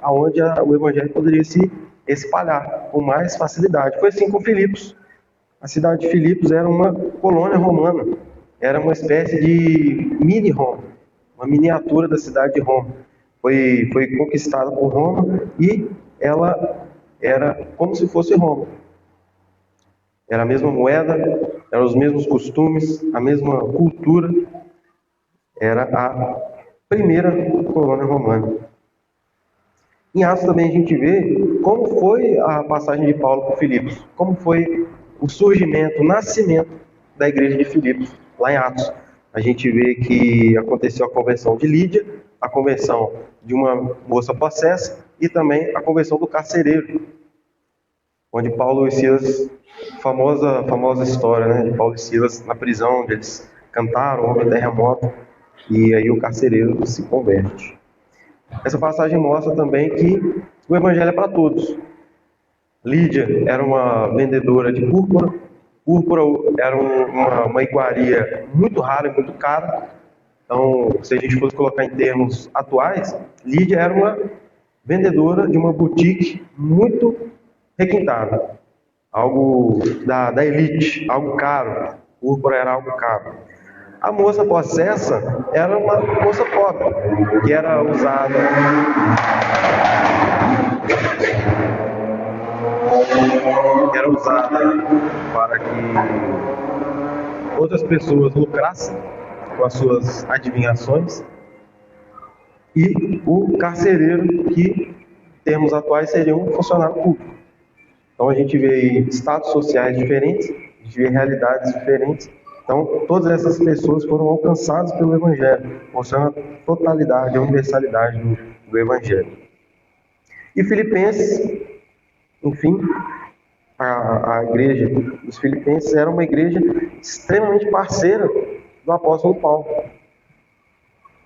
onde o Evangelho poderia se espalhar com mais facilidade. Foi assim com Filipos. A cidade de Filipos era uma colônia romana, era uma espécie de mini-Roma, uma miniatura da cidade de Roma. Foi conquistada por Roma e ela era como se fosse Roma. Era a mesma moeda, eram os mesmos costumes, a mesma cultura. Era a primeira colônia romana. Em Atos também a gente vê como foi a passagem de Paulo por Filipos, como foi o surgimento, o nascimento da igreja de Filipos, lá em Atos. A gente vê que aconteceu a conversão de Lídia, a conversão de uma moça possessa e também a conversão do carcereiro, onde Paulo e Silas, famosa história, né, de Paulo e Silas na prisão, onde eles cantaram, houve terremoto, e aí o carcereiro se converte. Essa passagem mostra também que o Evangelho é para todos. Lídia era uma vendedora de púrpura. Púrpura era uma iguaria muito rara e muito cara. Então, se a gente fosse colocar em termos atuais, Lídia era uma vendedora de uma boutique muito requintada. Algo da elite, algo caro. Púrpura era algo caro. A moça possessa era uma moça pobre, que era usada para que outras pessoas lucrassem com as suas adivinhações, e o carcereiro, que em termos atuais seria um funcionário público. Então a gente vê aí estados sociais diferentes, a gente vê realidades diferentes. Então todas essas pessoas foram alcançadas pelo Evangelho, mostrando a totalidade, a universalidade do Evangelho. E Filipenses, enfim, a igreja dos Filipenses era uma igreja extremamente parceira do apóstolo Paulo.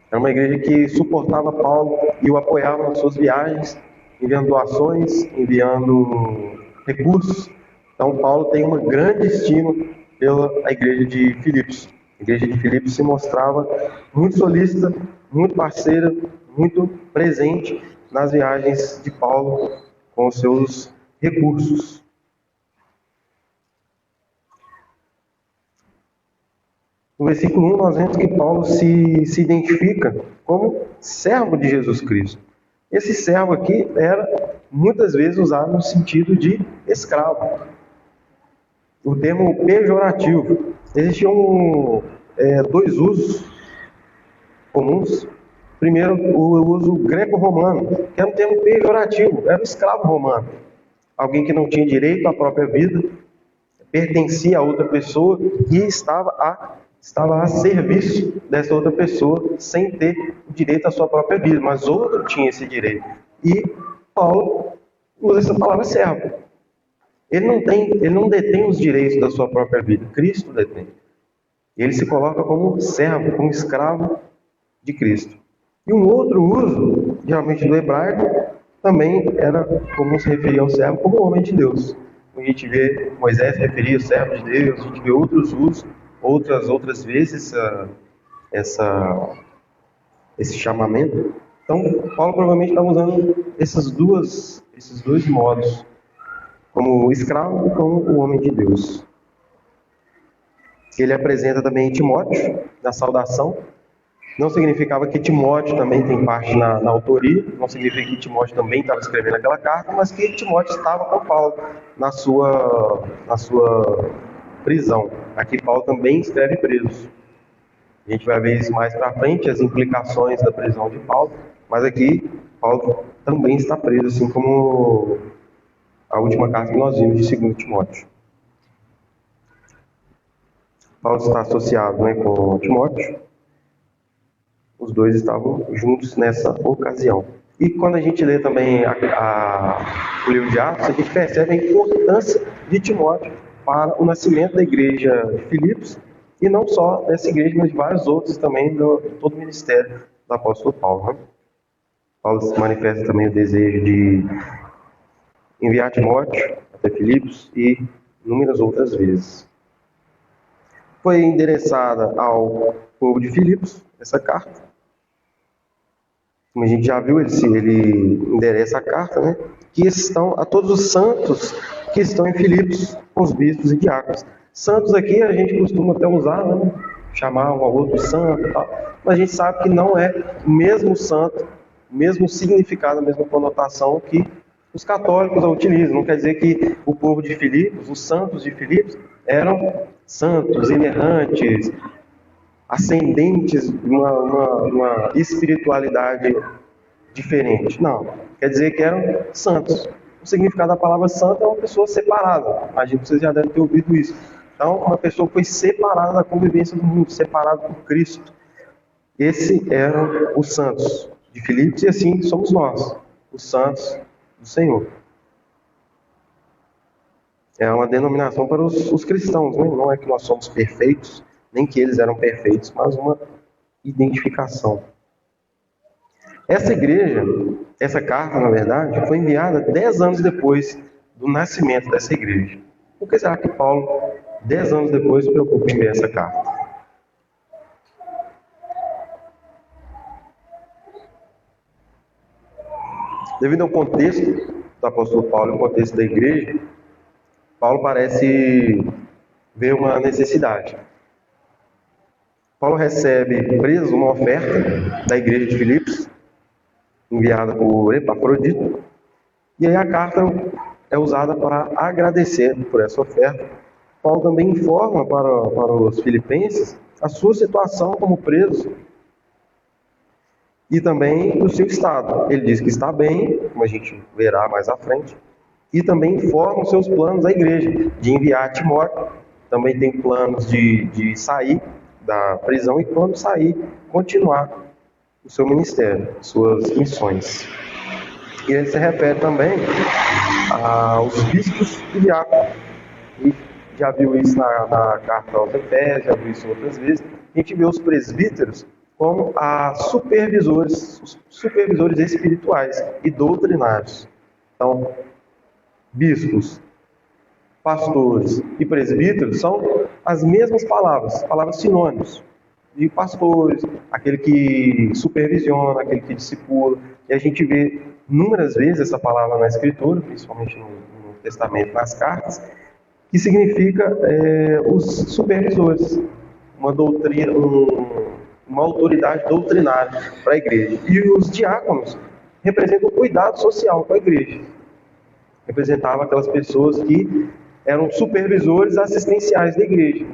Era uma igreja que suportava Paulo e o apoiava nas suas viagens, enviando doações, enviando recursos. Então Paulo tem uma grande estima pela igreja de Filipos. A igreja de Filipos se mostrava muito solícita, muito parceira, muito presente nas viagens de Paulo com os seus recursos. No versículo 1 nós vemos que Paulo se identifica como servo de Jesus Cristo. Esse servo aqui era muitas vezes usado no sentido de escravo. O termo pejorativo. Existiam dois usos comuns. Primeiro, o uso greco-romano, que era um termo pejorativo, era o escravo romano. Alguém que não tinha direito à própria vida, pertencia a outra pessoa e estava a serviço dessa outra pessoa, sem ter o direito à sua própria vida, mas outro tinha esse direito. E Paulo usa essa palavra servo. Ele não detém os direitos da sua própria vida, Cristo detém. Ele se coloca como servo, como escravo de Cristo. E um outro uso, geralmente do hebraico, também era comum se referir ao servo como homem de Deus. A gente vê Moisés se referir ao servo de Deus, a gente vê outros usos, outras vezes esse chamamento. Então, Paulo provavelmente estava usando esses dois modos, como escravo e como o homem de Deus. Ele apresenta também Timóteo na saudação. Não significava que Timóteo também tem parte na autoria, não significa que Timóteo também estava escrevendo aquela carta, mas que Timóteo estava com Paulo na sua prisão. Aqui Paulo também escreve preso. A gente vai ver isso mais para frente, as implicações da prisão de Paulo, mas aqui Paulo também está preso, assim como a última carta que nós vimos de 2 Timóteo. Paulo está associado, com Timóteo. Os dois estavam juntos nessa ocasião. E quando a gente lê também o livro de Atos, a gente percebe a importância de Timóteo para o nascimento da igreja de Filipos, e não só dessa igreja, mas de vários outros também, de todo o ministério do apóstolo Paulo. Paulo se manifesta também o desejo de enviar Timóteo até Filipos e inúmeras outras vezes. Foi endereçada ao povo de Filipos, essa carta. Como a gente já viu, ele endereça a carta, que estão a todos os santos que estão em Filipos, com os bispos e diáconos. Santos aqui a gente costuma até usar, chamar um ao outro santo e tal, mas a gente sabe que não é o mesmo santo, o mesmo significado, a mesma conotação que os católicos a utilizam. Não quer dizer que o povo de Filipos, os santos de Filipos, eram santos, inerrantes, ascendentes de uma espiritualidade diferente. Não, quer dizer que eram santos. O significado da palavra santo é uma pessoa separada. Imagino que vocês já devem ter ouvido isso. Então, uma pessoa foi separada da convivência do mundo, separada por Cristo. Esses eram os santos de Filipos, e assim somos nós, os santos do Senhor. É uma denominação para os cristãos, não é que nós somos perfeitos, nem que eles eram perfeitos, mas uma identificação. Essa igreja, essa carta, na verdade, foi enviada 10 anos depois do nascimento dessa igreja. Por que será que Paulo, 10 anos depois, se preocupa em enviar essa carta? Devido ao contexto do apóstolo Paulo, o contexto da igreja, Paulo parece ver uma necessidade. Paulo recebe preso uma oferta da igreja de Filipos, enviada por Epafrodito, e aí a carta é usada para agradecer por essa oferta. Paulo também informa para os filipenses a sua situação como preso e também o seu estado. Ele diz que está bem, como a gente verá mais à frente, e também informa os seus planos à igreja, de enviar Timóteo. Também tem planos de sair da prisão e, quando sair, continuar o seu ministério, suas missões. E ele se refere também aos bispos e diáconos. E já viu isso na carta aos Efésios, já viu isso outras vezes. A gente vê os presbíteros como os supervisores espirituais e doutrinários. Então, bispos, pastores e presbíteros são as mesmas palavras sinônimos de pastores, aquele que supervisiona, aquele que discipula. E a gente vê inúmeras vezes essa palavra na Escritura, principalmente no Testamento, nas cartas, que significa os supervisores, uma doutrina, uma autoridade doutrinária para a igreja. E os diáconos representam o cuidado social com a igreja. Representavam aquelas pessoas que eram supervisores assistenciais da igreja.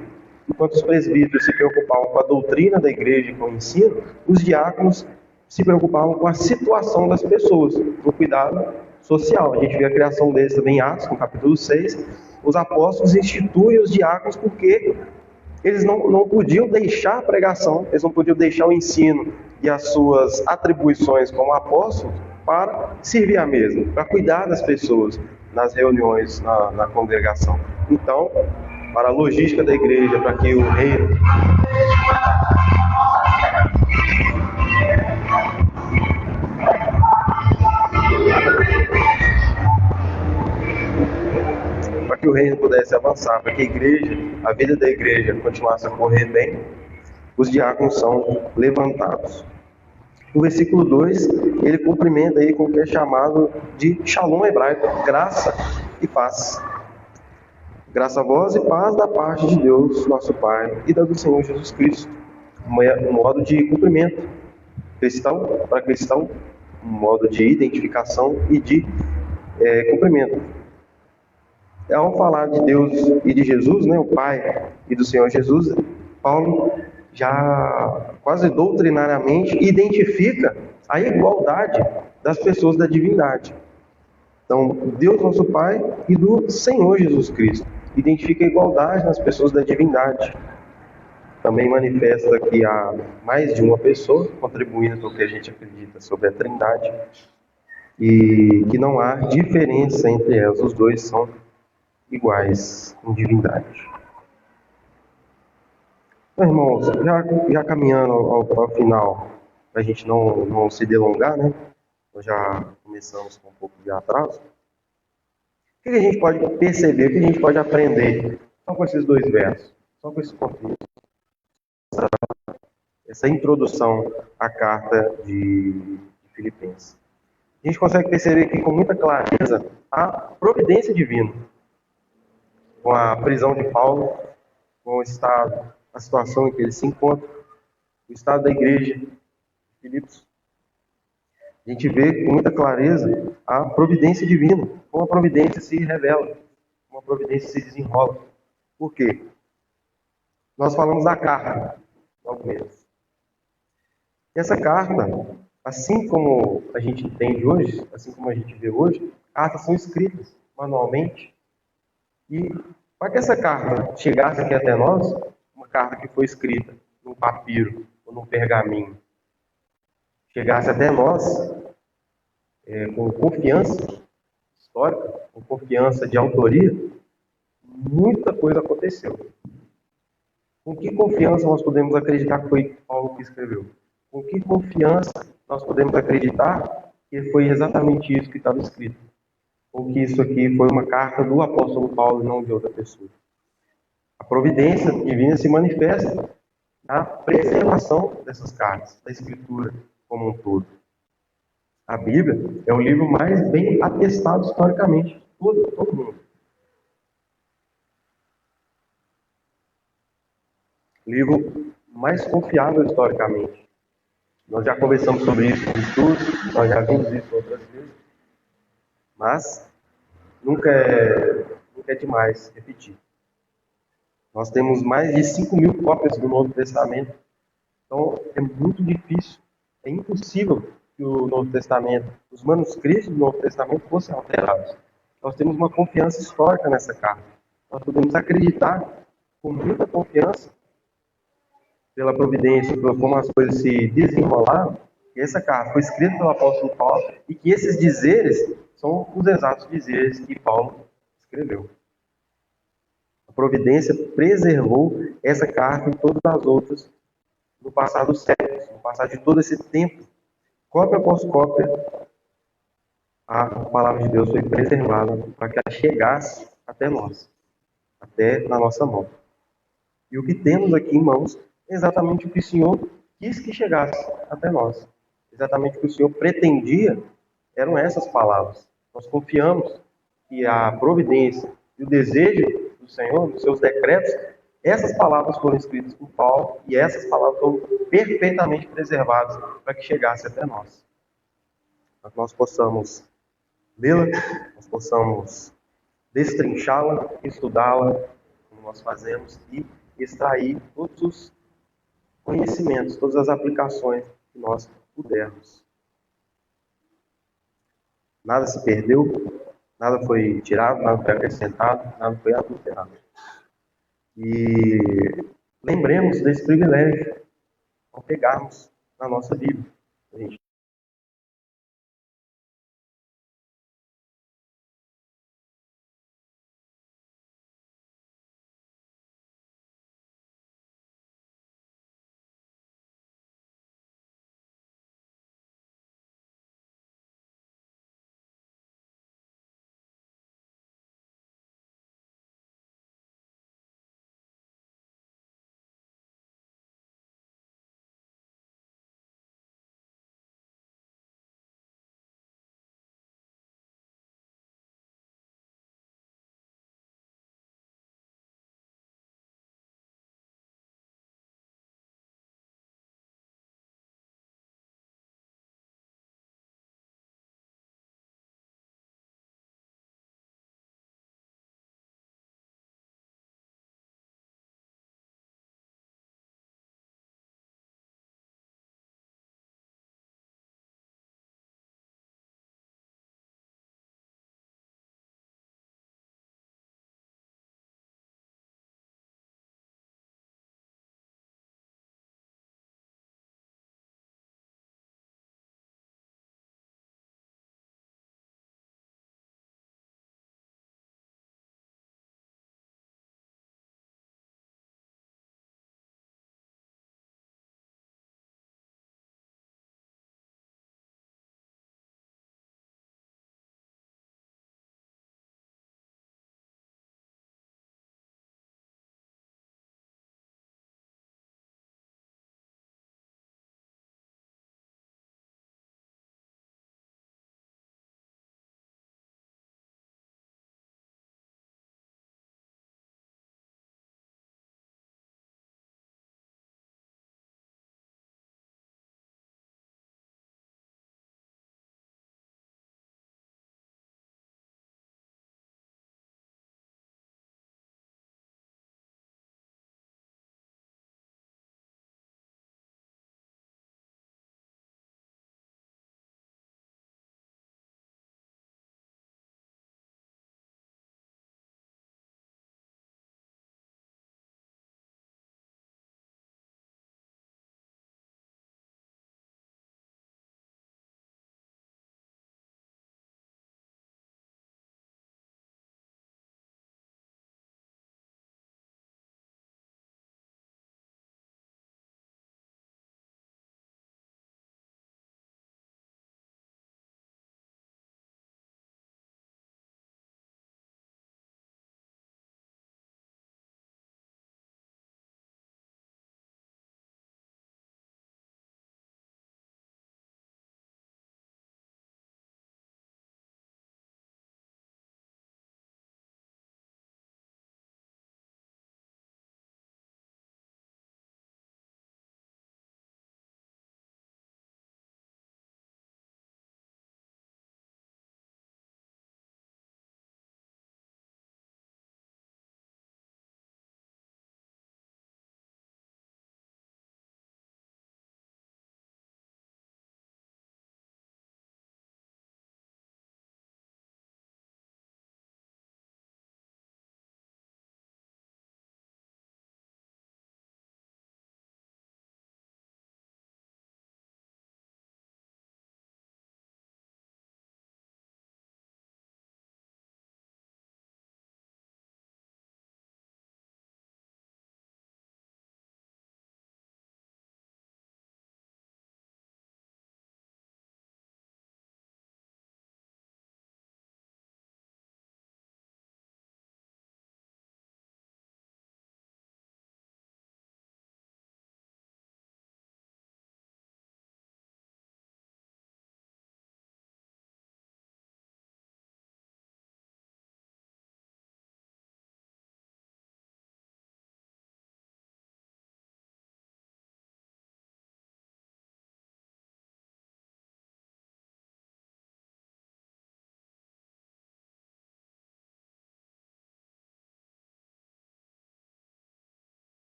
Enquanto os presbíteros se preocupavam com a doutrina da igreja e com o ensino, os diáconos se preocupavam com a situação das pessoas, no cuidado social. A gente vê a criação deles também em Atos, no capítulo 6. Os apóstolos instituem os diáconos porque eles não podiam deixar a pregação, eles não podiam deixar o ensino e as suas atribuições como apóstolos para servir a mesa, para cuidar das pessoas nas reuniões, na congregação. Então, para a logística da igreja, para que o reino pudesse avançar, para que a vida da igreja continuasse a correr bem, os diáconos são levantados. No versículo 2, ele cumprimenta aí com o que é chamado de Shalom hebraico, graça e paz. Graça a vós e paz da parte de Deus, nosso Pai, e da do Senhor Jesus Cristo. Um modo de cumprimento cristão para cristão, um modo de identificação e de cumprimento. Ao falar de Deus e de Jesus, o Pai e do Senhor Jesus, Paulo já quase doutrinariamente identifica a igualdade das pessoas da divindade. Então, Deus nosso Pai e do Senhor Jesus Cristo. Identifica a igualdade nas pessoas da divindade. Também manifesta que há mais de uma pessoa contribuindo para o que a gente acredita sobre a Trindade e que não há diferença entre elas. Os dois são iguais em divindade. Então, irmãos, já caminhando ao final, para a gente não se delongar, nós já começamos com um pouco de atraso. O que a gente pode perceber, o que a gente pode aprender só com esses dois versos, só com esse contexto, essa introdução à carta de Filipenses? A gente consegue perceber aqui com muita clareza a providência divina, com a prisão de Paulo, com o estado, a situação em que ele se encontra, o estado da igreja de Filipos. A gente vê com muita clareza a providência divina, como a providência se revela, como a providência se desenrola. Por quê? Nós falamos da carta, logo menos. Essa carta, assim como a gente entende hoje, assim como a gente vê hoje, cartas são escritas manualmente. E para que essa carta chegasse aqui até nós, uma carta que foi escrita num papiro ou num pergaminho, chegasse até nós com confiança histórica, com confiança de autoria, muita coisa aconteceu. Com que confiança nós podemos acreditar que foi Paulo que escreveu? Com que confiança nós podemos acreditar que foi exatamente isso que estava escrito? Ou que isso aqui foi uma carta do apóstolo Paulo e não de outra pessoa? A providência divina se manifesta na preservação dessas cartas, da Escritura como um todo. A Bíblia é o livro mais bem atestado historicamente de todo mundo. Livro mais confiável historicamente. Nós já conversamos sobre isso nos estudos, nós já vimos isso outras vezes, mas nunca é demais repetir. Nós temos mais de 5.000 cópias do Novo Testamento, então é muito difícil, é impossível que o Novo Testamento, os manuscritos do Novo Testamento fossem alterados. Nós temos uma confiança histórica nessa carta. Nós podemos acreditar com muita confiança pela providência, por como as coisas se desenrolaram, que essa carta foi escrita pelo apóstolo Paulo e que esses dizeres são os exatos dizeres que Paulo escreveu. A providência preservou essa carta e todas as outras no passar dos séculos, no passar de todo esse tempo. Cópia após cópia, a palavra de Deus foi preservada para que ela chegasse até nós, até na nossa mão. E o que temos aqui em mãos é exatamente o que o Senhor quis que chegasse até nós. Exatamente o que o Senhor pretendia eram essas palavras. Nós confiamos que a providência e o desejo do Senhor, nos seus decretos, essas palavras foram escritas por Paulo e essas palavras foram perfeitamente preservadas para que chegasse até nós. Para que nós possamos lê-la, nós possamos destrinchá-la, estudá-la, como nós fazemos, e extrair todos os conhecimentos, todas as aplicações que nós pudermos. Nada se perdeu, nada foi tirado, nada foi acrescentado, nada foi adulterado. E lembremos desse privilégio ao pegarmos na nossa Bíblia.